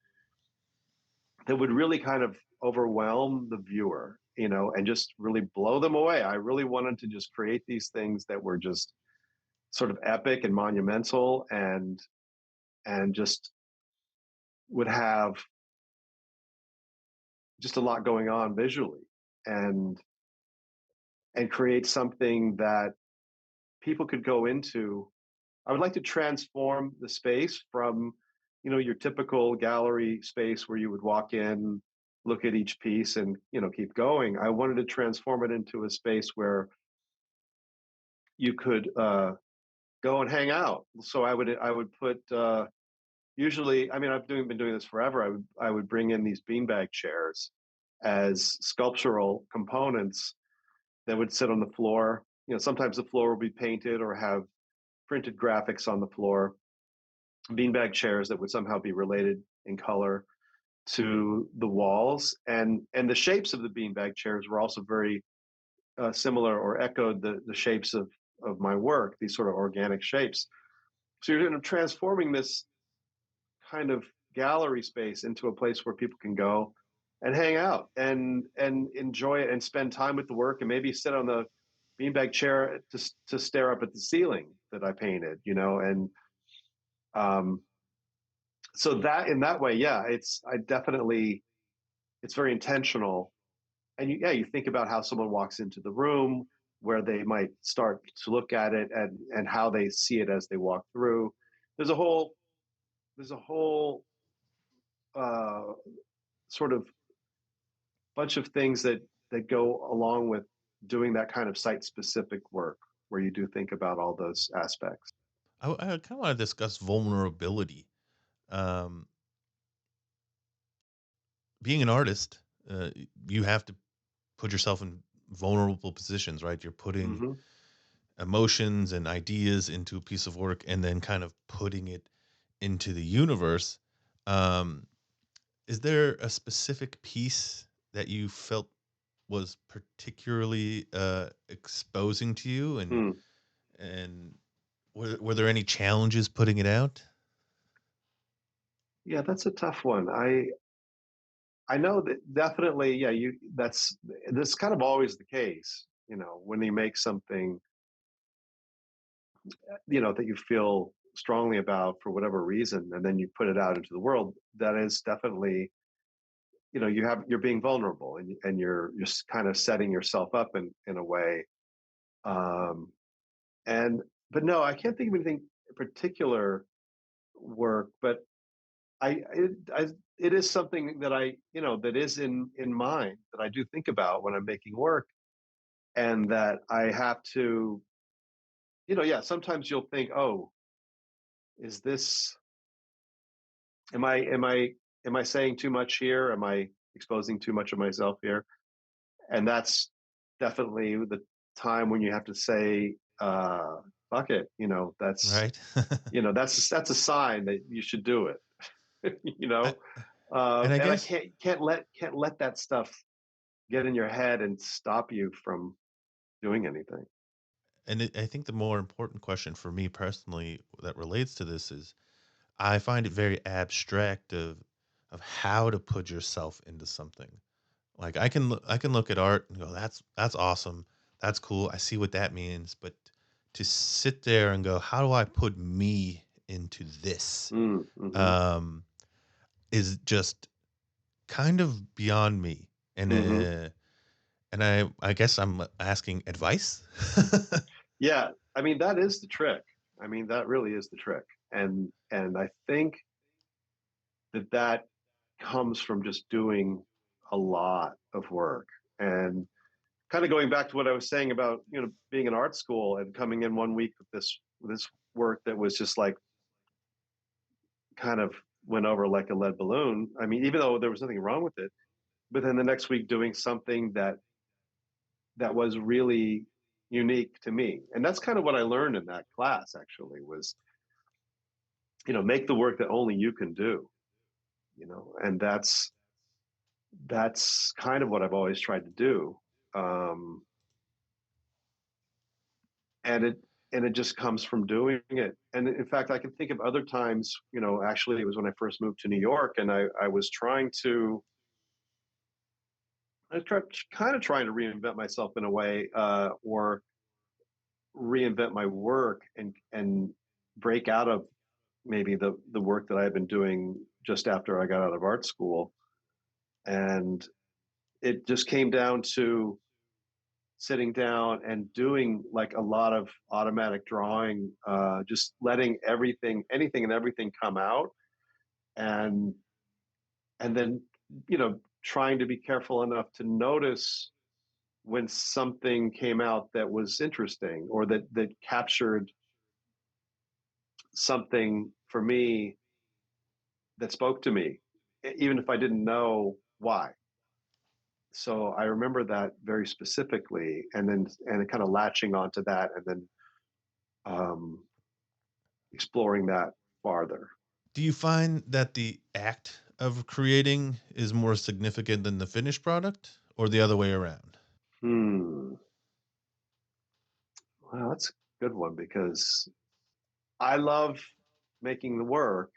really kind of overwhelm the viewer, and just really blow them away. I really wanted to just create these things that were just sort of epic and monumental, and just would have just a lot going on visually, and create something that people could go into. I would like to transform the space from, your typical gallery space where you would walk in, look at each piece, and keep going. I wanted to transform it into a space where you could go and hang out. So I would put usually, I mean, been doing this forever. I would bring in these beanbag chairs as sculptural components that would sit on the floor. Sometimes the floor will be painted or have printed graphics on the floor. Beanbag chairs that would somehow be related in color to the walls, and the shapes of the beanbag chairs were also very similar, or echoed the shapes of my work, these sort of organic shapes. So you're transforming this kind of gallery space into a place where people can go and hang out and enjoy it and spend time with the work, and maybe sit on the beanbag chair to stare up at the ceiling that I painted, and um, so that in that way, yeah, it's very intentional. And you think about how someone walks into the room, where they might start to look at it, and how they see it as they walk through. There's a whole there's a whole uh, sort of bunch of things that go along with doing that kind of site specific work, where you do think about all those aspects. I kind of want to discuss vulnerability. Um, Being an artist, uh, you have to put yourself in vulnerable positions, right? You're putting Mm-hmm. emotions and ideas into a piece of work and then kind of putting it into the universe. Um, is there a specific piece that you felt was particularly exposing to you, Hmm. and were there any challenges putting it out? Yeah, that's a tough one. I know that definitely, yeah, that's kind of always the case, when you make something, that you feel strongly about for whatever reason, and then you put it out into the world. That is definitely, you're being vulnerable, and you're just kind of setting yourself up in a way. Um, and but no, I can't think of anything particular work, but I it is something that that is in mind, that I do think about when I'm making work, and that I have to, yeah, sometimes you'll think, oh, is this, am I saying too much here? Am I exposing too much of myself here? And that's definitely the time when you have to say, fuck it. That's Right. that's a sign that you should do it. you I, know. and I And I guess, can't let that stuff get in your head and stop you from doing anything. I think the more important question for me personally that relates to this is I find it very abstract of how to put yourself into something. Like I can look at art and go, that's awesome, that's cool. I see what that means, but to sit there and go, how do I put me into this? Mm-hmm. Um, is just kind of beyond me, Mm-hmm. and I guess I'm asking advice. Yeah, I mean that is the trick. I mean that really is the trick, and I think that comes from just doing a lot of work and kind of going back to what I was saying about being in art school and coming in one week with this work that was just like kind of went over like a lead balloon. I mean, even though there was nothing wrong with it, but then the next week doing something that was really unique to me. And that's kind of what I learned in that class actually was, make the work that only you can do, and that's kind of what I've always tried to do. Um, and it just comes from doing it. And in fact, I can think of other times, actually it was when I first moved to New York and I was kind of trying to reinvent myself in a way, or reinvent my work and break out of maybe the work that I had been doing just after I got out of art school. And it just came down to sitting down and doing like a lot of automatic drawing, just letting anything and everything come out, and then trying to be careful enough to notice when something came out that was interesting or that captured something for me that spoke to me, even if I didn't know why. So I remember that very specifically, and kind of latching onto that, and then um, exploring that farther. Do you find that the act of creating is more significant than the finished product, or the other way around? Hmm. Well, that's a good one because I love making the work.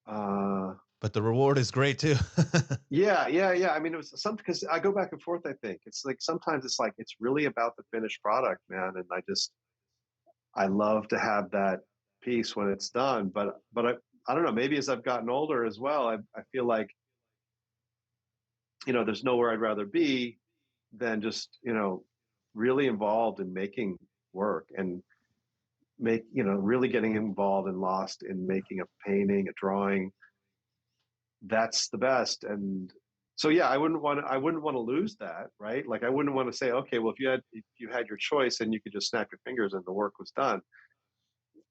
Uh, But the reward is great too. yeah, yeah, yeah. I mean, it was something because I go back and forth. I think it's like sometimes it's like it's really about the finished product, man. And I love to have that piece when it's done. But I don't know. Maybe as I've gotten older as well, I feel like there's nowhere I'd rather be than just really involved in making work and really getting involved and lost in making a painting, a drawing. That's the best. And so yeah, I wouldn't want to lose that, right? Like I wouldn't want to say, okay, well, if you had your choice and you could just snap your fingers and the work was done,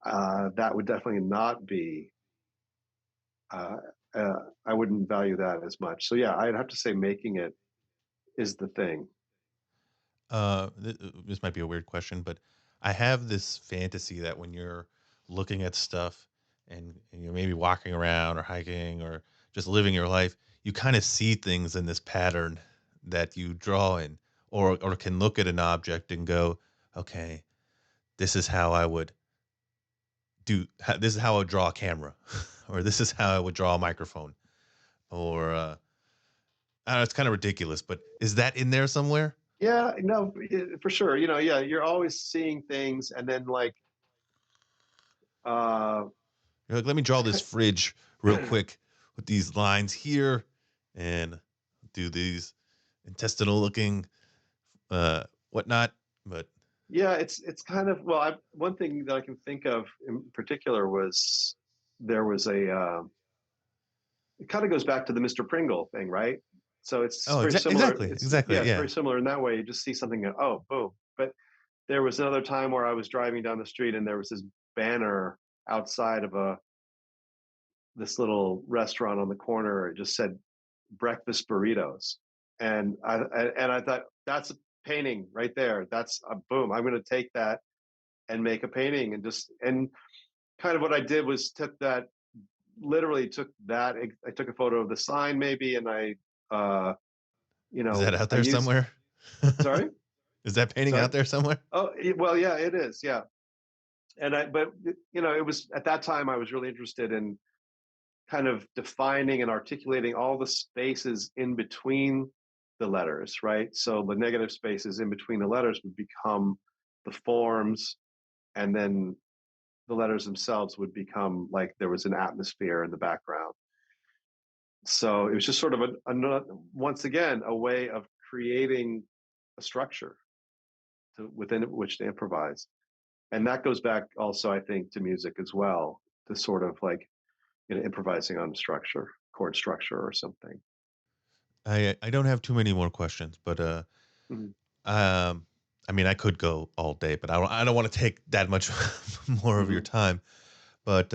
that would definitely not be. Uh, I wouldn't value that as much. So yeah, I'd have to say making it is the thing. This might be a weird question, but I have this fantasy that when you're looking at stuff and you're maybe walking around or hiking or just living your life, you kind of see things in this pattern that you draw in, or can look at an object and go, okay, this is how I would this is how I would draw a camera, or this is how I would draw a microphone, or I don't know, it's kind of ridiculous, but is that in there somewhere? Yeah, no, for sure. Yeah, you're always seeing things, and then like, uh, You're like, let me draw this fridge real quick with these lines here and do these intestinal looking whatnot. But yeah, it's kind of well. One thing that I can think of in particular was there was a. It kind of goes back to the Mr. Pringle thing, right? So it's oh, very similar. exactly, It's exactly, yeah, it's yeah. very similar in that way. You just see something, and, oh, boom. But there was another time where I was driving down the street, and there was this banner outside of a this little restaurant on the corner. It just said breakfast burritos, and I thought that's a painting right there. That's a boom. I'm going to take that and make a painting, and kind of what I did was took that literally took that. I took a photo of the sign maybe, and uh, Is that out I there used. somewhere? Sorry, Is that painting sorry. out there somewhere? Oh, well, yeah, it is. Yeah, but it was at that time I was really interested in kind of defining and articulating all the spaces in between the letters, right? So the negative spaces in between the letters would become the forms, and then the letters themselves would become like there was an atmosphere in the background. So it was just sort of once again a way of creating a structure within which to improvise, and that goes back also, I think, to music as well, to sort of like improvising on structure, chord structure or something. I don't have too many more questions, but Mhm. um, I mean, I could go all day, but I don't want to take that much more of your Mhm. time. But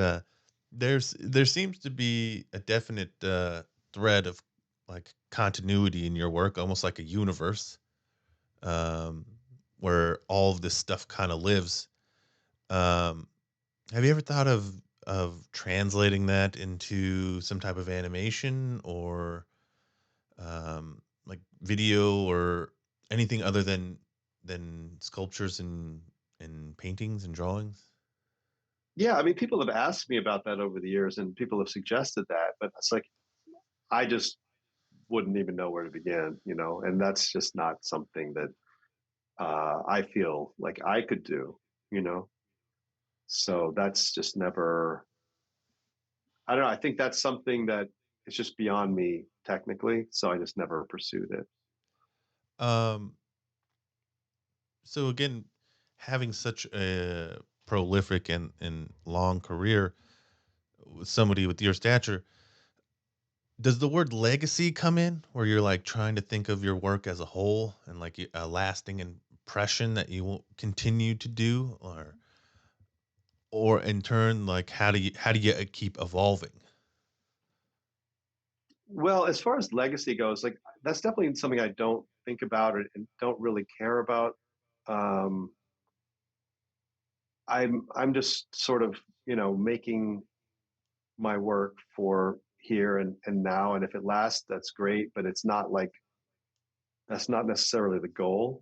there seems to be a definite thread of like continuity in your work, almost like a universe, um, where all of this stuff kind of lives. Um, have you ever thought of translating that into some type of animation or like video or anything other than sculptures and paintings and drawings? Yeah, I mean, people have asked me about that over the years, and people have suggested that, but it's like I just wouldn't even know where to begin, and that's just not something that I feel like I could do, you know. So that's just never. I don't know. I think that's something that is just beyond me technically, so I just never pursued it. Um, so again, having such a prolific and long career with somebody with your stature, does the word legacy come in where you're like trying to think of your work as a whole and like a lasting impression that you will continue to do, or in turn, like how do you keep evolving? Well, as far as legacy goes, like that's definitely something I don't think about and don't really care about. Um, I'm just sort of making my work for here and now, and if it lasts, that's great. But it's not like that's not necessarily the goal.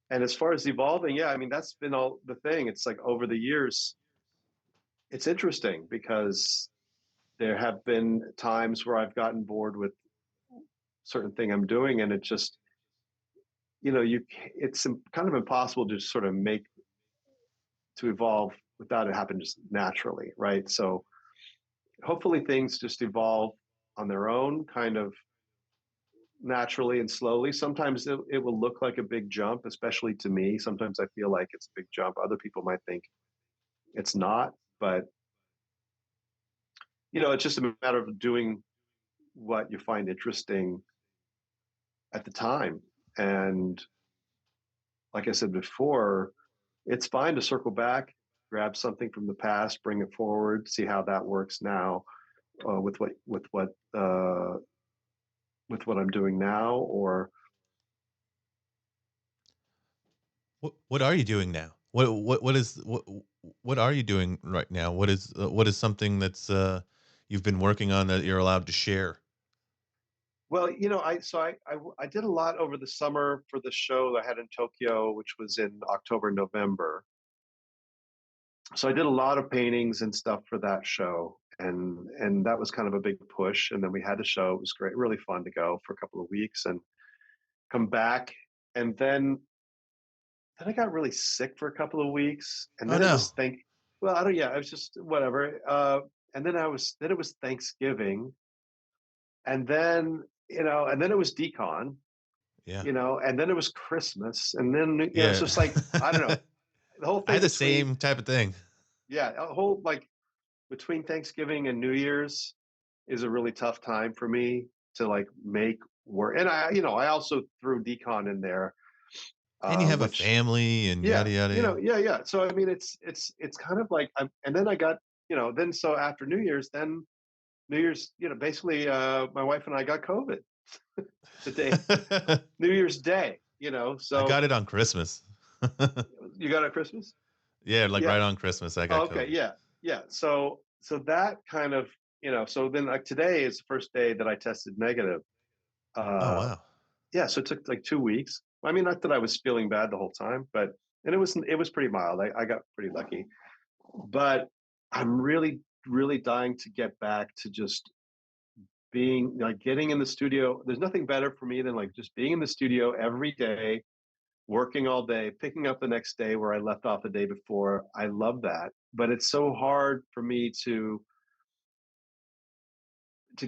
And as far as evolving, yeah, I mean that's been all the thing. It's like over the years, it's interesting because there have been times where I've gotten bored with certain thing I'm doing, and it just you it's kind of impossible to sort of make to evolve without it happening just naturally, right? So hopefully things just evolve on their own, kind of naturally and slowly. Sometimes it will look like a big jump, especially to me. Sometimes I feel like it's a big jump. Other people might think it's not, but it's just a matter of doing what you find interesting at the time. And like I said before, it's fine to circle back, grab something from the past, bring it forward, see how that works now with what I'm doing now. Or What are you doing now? What are you doing right now? What is something that's you've been working on that you're allowed to share? well, I did a lot over the summer for the show I had in Tokyo, which was in October, November. So I did a lot of paintings and stuff for that show, and that was kind of a big push. And then we had the show. It was great, really fun to go for a couple of weeks and come back. And then I got really sick for a couple of weeks, and Oh then it no. was well, I don't. Yeah, I was just whatever. And then it was Thanksgiving, and then and then it was decon, Yeah. and then it was Christmas, and then it's Yeah. just like I don't know the whole I thing had the between same type of thing. a whole like between Thanksgiving and New Year's is a really tough time for me to like make work, and I also threw decon in there, And you have a which family and yeah, yada yada. Yeah. yeah. So I mean, it's kind of like, and then I got, then so after New Year's, then New Year's, basically, my wife and I got COVID the day New Year's Day, I so got it on Christmas. you got it at Christmas, Yeah, like yeah. right on Christmas, I Oh, got okay, COVID. yeah. yeah. So that kind of, so then like today is the first day that I tested negative. Oh Uh, wow. yeah. So it took like 2 weeks. I mean, not that I was feeling bad the whole time, but and it was pretty mild. I got pretty lucky, but I'm really really dying to get back to just being like getting in the studio. There's nothing better for me than like just being in the studio every day, working all day, picking up the next day where I left off the day before. I love that, but it's so hard for me to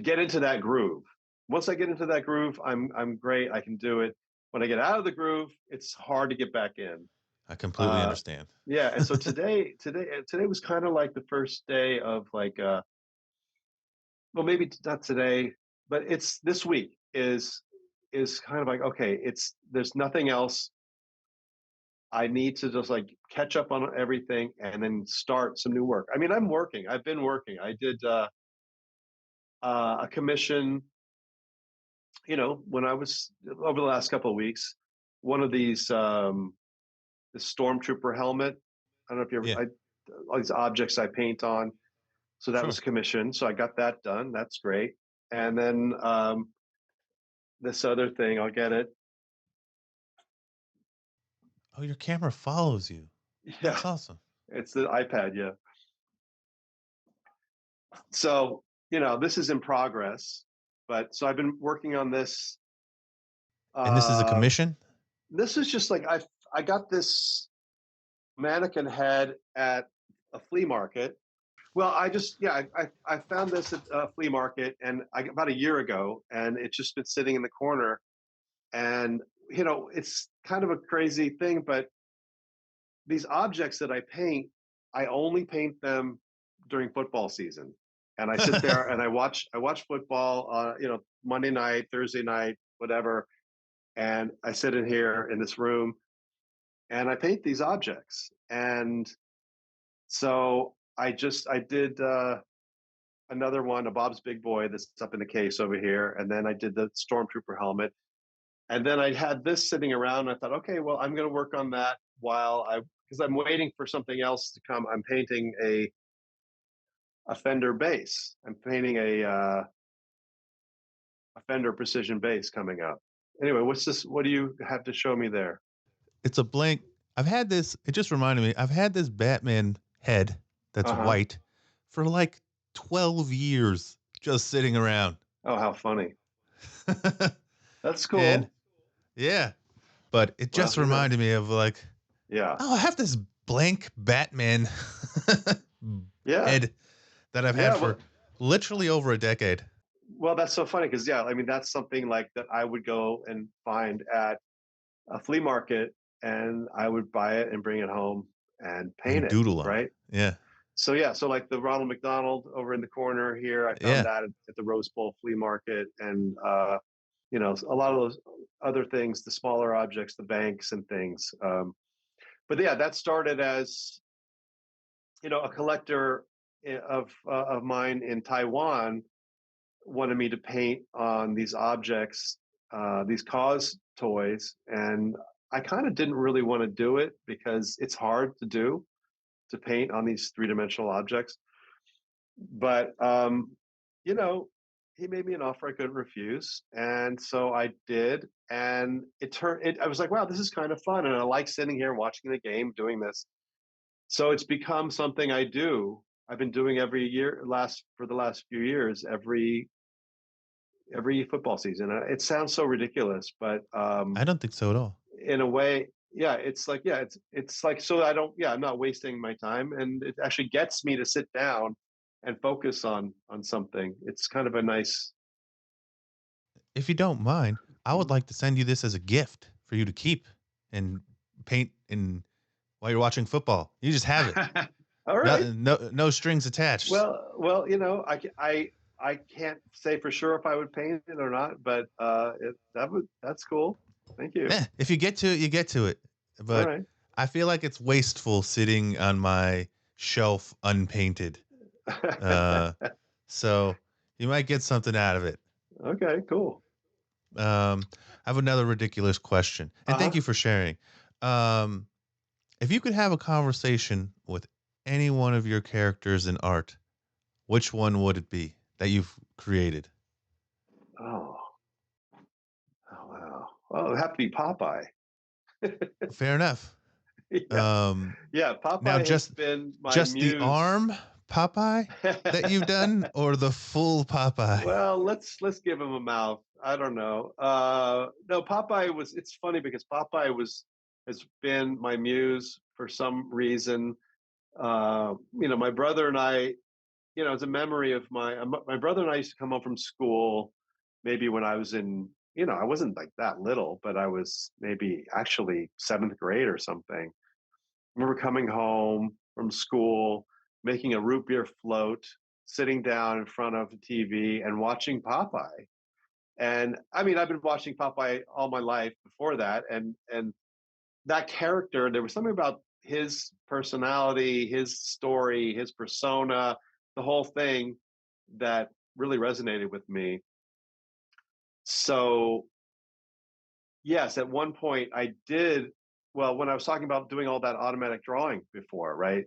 get into that groove. Once I get into that groove, I'm great. I can do it. When I get out of the groove, it's hard to get back in. I completely Uh, understand. yeah, and so today was kind of like the first day of like well, maybe not today, but it's this week is kind of like okay, it's there's nothing else. I need to just like catch up on everything and then start some new work. I mean, I'm working. I've been working. I did a commission, when I was over the last couple of weeks. One of these, the stormtrooper helmet. I don't know if you Yeah, ever. All these objects I paint on. So that sure. was a commission. So I got that done. That's great. And then this other thing, I'll get it. Oh, your camera follows you. Yeah, That's awesome. it's the iPad. Yeah. So this is in progress, but so I've been working on this. And this is a Uh, commission? this is just like I got this mannequin head at a flea market. Well, I just yeah I found this at a flea market and about a year ago, and it's just been sitting in the corner. And it's kind of a crazy thing, but these objects that I paint, I only paint them during football season. And I sit there and I watch football, Monday night, Thursday night, whatever. And I sit in here in this room and I paint these objects. And so I did another one, a Bob's Big Boy that's up in the case over here, and then I did the Stormtrooper helmet, and then I had this sitting around. And I thought, okay, well, I'm going to work on that because I'm waiting for something else to come. I'm painting a Fender bass. I'm painting a Fender Precision bass coming up. Anyway, what's this? What do you have to show me there? It's a blank. I've had this. It just reminded me. I've had this Batman head that's Uh huh. white for like 12 years just sitting around. Oh, how funny. That's And cool. yeah, but it Well, just reminded me of like, yeah, oh, I have this blank Batman yeah, head that I've had yeah. for literally over a decade. Well, that's so funny because yeah, I mean that's something like that I would go and find at a flea market, and I would buy it and bring it home and paint And it, doodle on it. right? Yeah. So yeah, so like the Ronald McDonald over in the corner here, I found Yeah. that at the Rose Bowl flea market, and a lot of those other things, the smaller objects, the banks and things. But yeah, that started as a collector of mine in Taiwan wanted me to paint on these objects, these cause toys, and I kind of didn't really want to do it because it's hard to do to paint on these three-dimensional objects. But you know, he made me an offer I couldn't refuse, and so I did. And it turned. I was like, wow, this is kind of fun, and I like sitting here watching the game, doing this. So it's become something I do. I've been doing every year, last for the last few years, every football season. It sounds so ridiculous, but I don't think so at all. in a way, yeah, it's like so I don't, yeah, I'm not wasting my time, and it actually gets me to sit down and focus on something. It's kind of a nice. If you don't mind, I would like to send you this as a gift for you to keep and paint in while you're watching football. You just have it. All right. No strings attached. Well, I can't say for sure if I would paint it or not, but that's cool. Thank you. Yeah, if you get to it, you get to it. All But right. I feel like it's wasteful sitting on my shelf unpainted. Uh, so you might get something out of it. Okay, cool. I have another ridiculous question, and thank Uh-huh. you for sharing. Um, if you could have a conversation with any one of your characters in art, which one would it be that you've created? Oh, oh wow. Well, it would have to be Popeye. Fair enough. Yeah, Um, yeah. now Popeye has just been my just the muse. arm Popeye that you've done, or the full Popeye? Well, let's give him a mouth. I don't know. No, Popeye was. It's funny because Popeye has been my muse for some reason. My brother and I. It's a memory of my brother and I used to come home from school, maybe when I was in. I wasn't like that little, but I was maybe actually seventh grade or something. I remember coming home from school, making a root beer float, sitting down in front of the TV and watching Popeye. And I mean, I've been watching Popeye all my life before that, and that character, there was something about his personality, his story, his persona, the whole thing that really resonated with me. So, yes, at one point I did, well, when I was talking about doing all that automatic drawing before, right?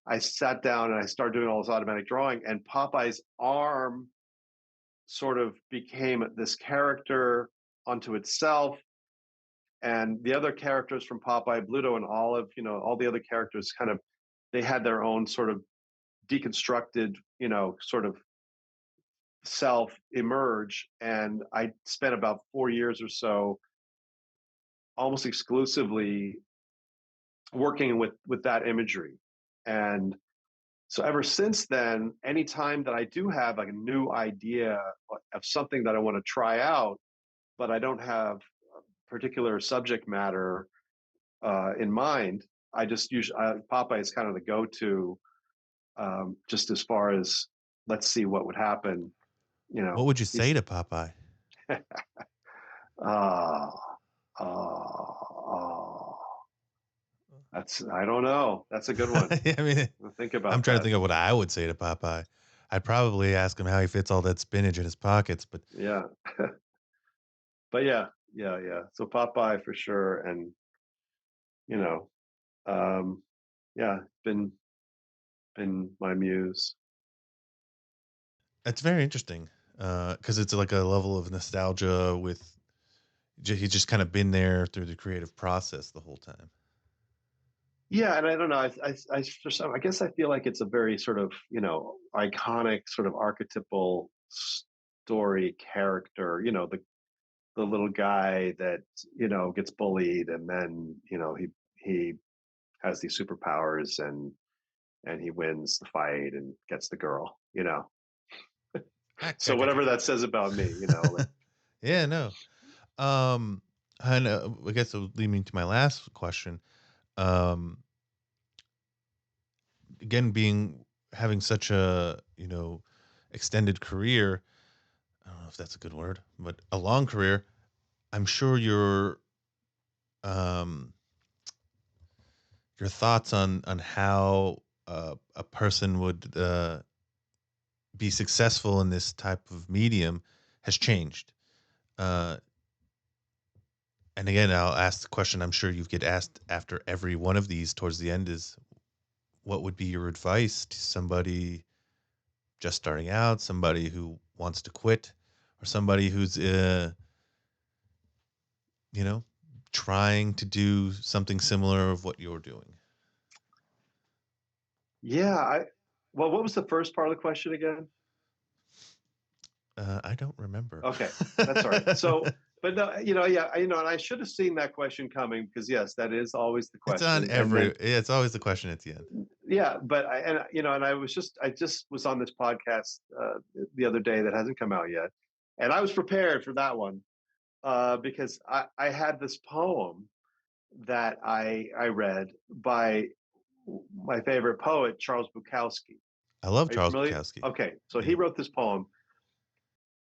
I sat down and I started doing all this automatic drawing, and Popeye's arm sort of became this character unto itself. And the other characters from Popeye, Bluto, and Olive, all the other characters kind of, they had their own sort of deconstructed, sort of self emerge. And I spent about 4 years or so almost exclusively working with that imagery. And so ever since then, anytime that I do have like a new idea of something that I want to try out, but I don't have a particular subject matter in mind, I just usually Popeye is kind of the go-to, just as far as let's see what would happen. What would you say He's to Popeye? uh, uh, that's I don't know. That's a good one. I mean, I'll think I'm about trying to that. think of what I would say to Popeye. I'd probably ask him how he fits all that spinach in his pockets, but Yeah, but yeah, yeah, yeah. So Popeye for sure, and you know, um, yeah, been my muse. it's very interesting because it's like a level of nostalgia with he's just kind of been there through the creative process the whole time. Yeah, and I don't know. For some, I guess I feel like it's a very sort of iconic, sort of archetypal story character. The little guy that gets bullied, and then he has these superpowers, and he wins the fight and gets the girl. So whatever that says about me, like Yeah, no. Um, and I guess it would lead me to my last question. Um, again, being having such a extended career, I don't know if that's a good word, but a long career. I'm sure um your thoughts on how a person would be successful in this type of medium has changed. Uh, and again, I'll ask the question I'm sure you get asked after every one of these towards the end is what would be your advice to somebody just starting out, somebody who wants to quit, or somebody who's you know, trying to do something similar of what you're doing? yeah. Well, what was the first part of the question again? I don't remember. Okay, that's all right. So, but no, yeah, and I should have seen that question coming because yes, that is always the It's on question. And every. then, Yeah, it's always the question at the end. yeah, but and I just was on this podcast the other day that hasn't come out yet, and I was prepared for that one because I had this poem that I read by my favorite poet, Charles Bukowski. I love Are you Charles familiar? Bukowski. Okay, so he Yeah. wrote this poem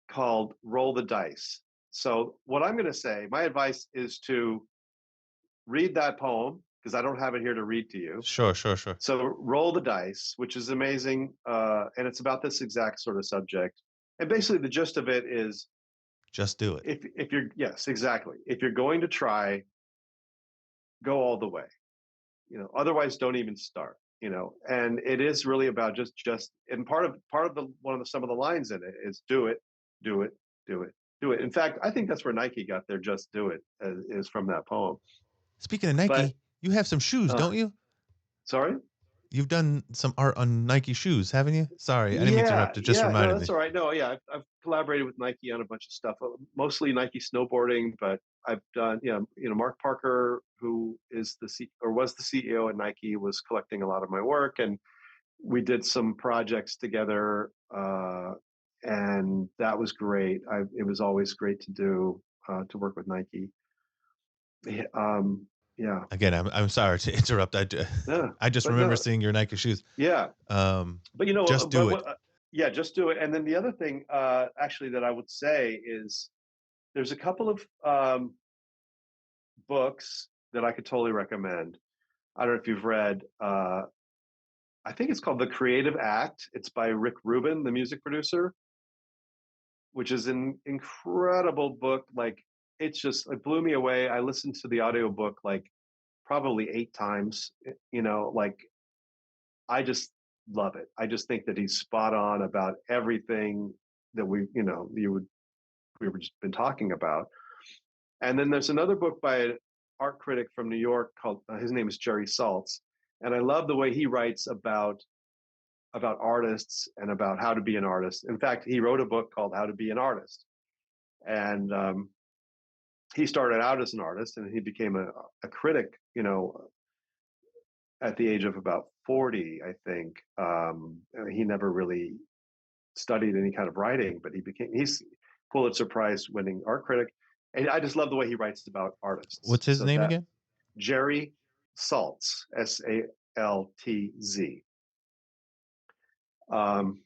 called Roll the Dice. So, what I'm going to say, my advice is to read that poem because I don't have it here to read to you. Sure, sure, sure. So, Roll the Dice, which is amazing. And it's about this exact sort of subject. And basically, the gist of it is Just do it. if you're, yes, exactly. If you're going to try, go all the way. Otherwise, don't even start. and it is really about just and part of the some of the lines in it is do it, do it, do it, do it. In fact, I think that's where Nike got their "just do it" is from that poem. Speaking of But Nike, you have some shoes, uh, don't you? sorry. You've done some art on Nike shoes, haven't you? Sorry, I didn't mean to Yeah, interrupt. It just yeah, no, reminded that's me. all right. No, yeah, I've collaborated with Nike on a bunch of stuff, mostly Nike snowboarding, but I've done, Mark Parker, who is or was the CEO at Nike, was collecting a lot of my work, and we did some projects together, and that was great. It was always great to work with Nike. Yeah, yeah, Again, I'm sorry to interrupt. yeah, I just but remember no, seeing your Nike shoes. yeah, but Just but do it. what? Yeah, just do it. And then the other thing, actually, that I would say is there's a couple of books that I could totally recommend. I don't know if you've read. I think it's called The Creative Act. It's by Rick Rubin, the music producer, which is an incredible book. Like it blew me away. I listened to the audiobook like probably 8 times. Like I just love it. I just think that he's spot on about everything that we were just been talking about. And then there's another book by an art critic from New York called his name is Jerry Saltz, and I love the way he writes about artists and about how to be an artist. In fact, he wrote a book called How to Be an Artist, and he started out as an artist and he became a critic. At the age of about 40, I think. He never really studied any kind of writing, but he's Pulitzer Prize winning art critic. And I just love the way he writes about artists. What's his So name that again? Jerry Saltz, Saltz.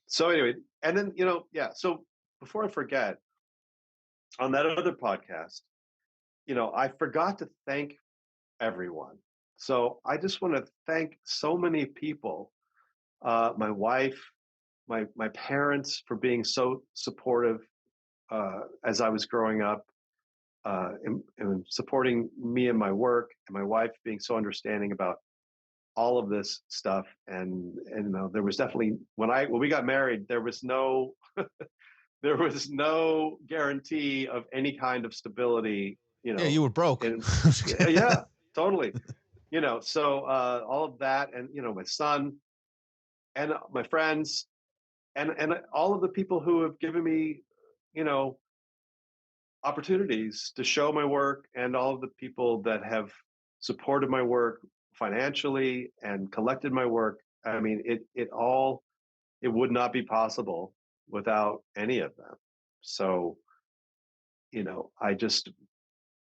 So anyway, and then, yeah. So before I forget, on that other podcast, I forgot to thank everyone. So I just want to thank so many people, my wife, my parents for being so supportive as I was growing up, and supporting me and my work, and my wife being so understanding about all of this stuff. And there was definitely when we got married, there was no there was no guarantee of any kind of stability. Yeah, you were broke. In yeah, totally. So all of that, and my son and my friends and all of the people who have given me, you know, opportunities to show my work, and all of the people that have supported my work financially and collected my work. I mean, it would not be possible without any of them. So, I just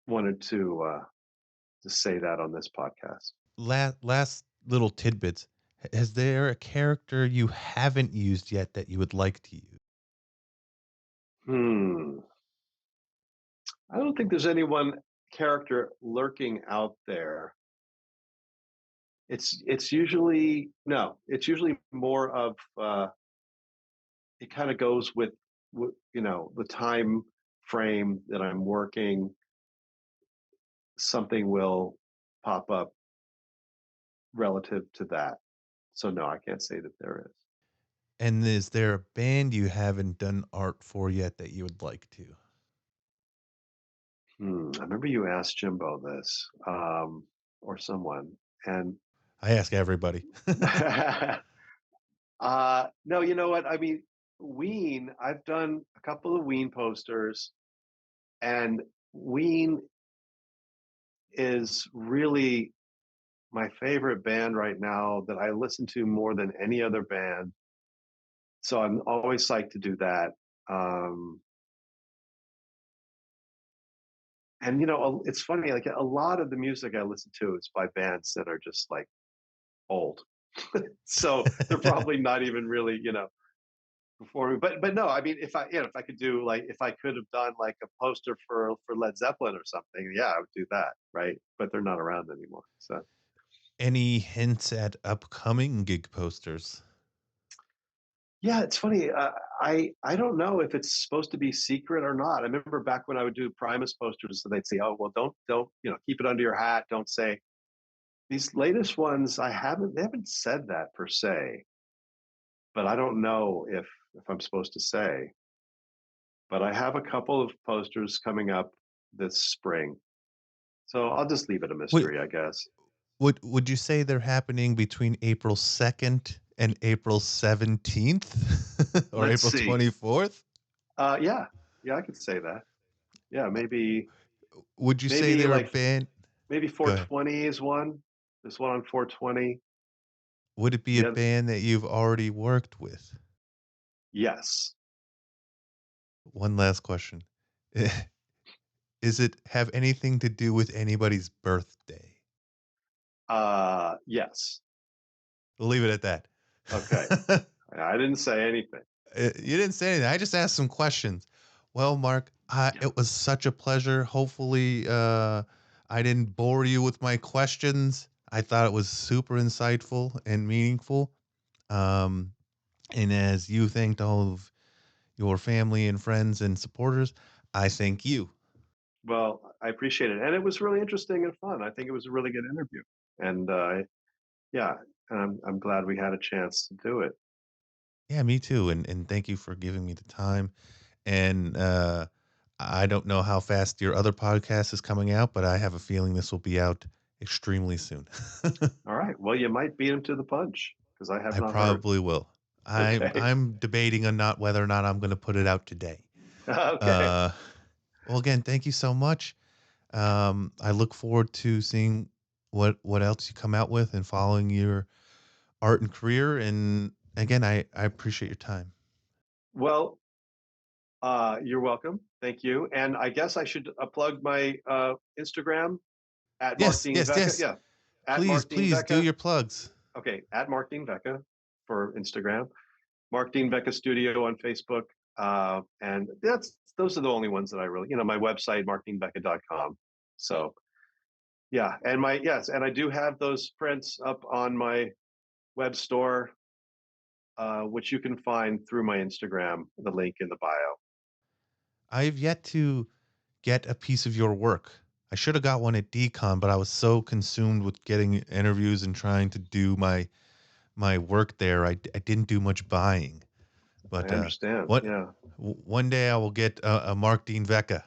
wanted to say that on this podcast. Last little tidbits. Is there a character you haven't used yet that you would like to use? Hmm. I don't think there's any one character lurking out there. It's usually no. It's usually more of it kind of goes with the time frame that I'm working. Something will pop up relative to that. So no, I can't say that there is. And is there a band you haven't done art for yet that you would like to? I remember you asked Jimbo this, or someone, and I ask everybody. no, you know what? I mean, Ween. I've done a couple of Ween posters, and Ween is really my favorite band right now that I listen to more than any other band. So I'm always psyched to do that. Um, and it's funny, like a lot of the music I listen to is by bands that are just like old. So they're probably not even really, performing. But no, I mean, if I could do like if I could have done like a poster for Led Zeppelin or something, yeah, I would do that, right? But they're not around anymore. So Any hints at upcoming gig posters? yeah, it's funny. I don't know if it's supposed to be secret or not. I remember back when I would do Primus posters, so they'd say, "Oh, well, don't keep it under your hat. Don't say." These latest ones, they haven't said that per se, but I don't know if I'm supposed to say. But I have a couple of posters coming up this spring. So I'll just leave it a Would mystery, I guess. would you say they're happening between April 2nd and April 17th or Let's April see. 24th? Yeah, yeah, I could say that. Yeah, Would you say maybe they're a like band? maybe Go ahead. 420 is one. There's one on 420. Would it be a The other, band that you've already worked with? yes. One last question. Is it have anything to do with anybody's birthday? Yes. We'll leave it at Okay. that. I didn't say anything. You didn't say anything. I just asked some questions. Well, Mark, it was such a pleasure. Hopefully, I didn't bore you with my questions. I thought it was super insightful and meaningful. Um, and as you thanked all of your family and friends and supporters, I thank you. Well, I appreciate it, and it was really interesting and fun. I think it was a really good interview, and yeah, and I'm glad we had a chance to do it. Yeah, me too. And thank you for giving me the time. And I don't know how fast your other podcast is coming out, but I have a feeling this will be out extremely soon. All right. Well, you might beat him to the punch because I have I not heard. probably will. I'm Okay. I'm debating on not whether or not I'm going to put it out today. Okay. Uh, well, again, thank you so much. I look forward to seeing what else you come out with and following your art and career. And again, I appreciate your time. Well, you're welcome. Thank you. And I guess I should plug my Instagram at Mark Yes, Dean yes, Veca. yes. Yeah, at Please, Mark Dean please do Veca. your plugs. Okay, at Mark Dean Veca for Instagram. Mark Dean Veca Studio on Facebook. And those are the only ones that I really, my website, markdeanveca.com. So yeah, and and I do have those prints up on my web store, which you can find through my Instagram, the link in the bio. I've yet to get a piece of your work. I should have got one at Decon, but I was so consumed with getting interviews and trying to do my work there. I didn't do much buying. I But understand. what Yeah. one day I will get a Mark Dean Veca.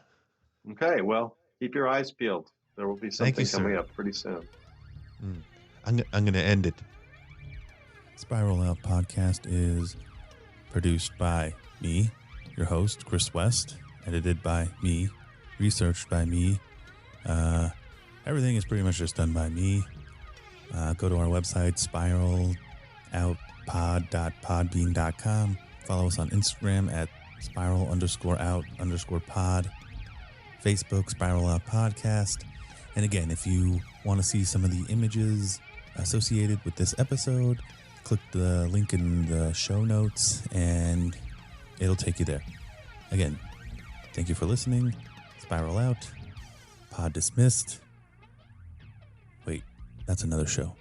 Okay. Well, keep your eyes peeled. There will be Thank you, something sir. coming up pretty soon. Mm. I'm going to end it. Spiral Out Podcast is produced by me, your host, Chris West, edited by me, researched by me. Everything is pretty much just done by me. Go to our website, spiraloutpod.podbean.com. Follow us on Instagram at spiral_out_pod. Facebook, Spiral Out Podcast. And again, if you want to see some of the images associated with this episode, click the link in the show notes and it'll take you there. Again, thank you for listening. Spiral Out. Pod dismissed. Wait, that's another show.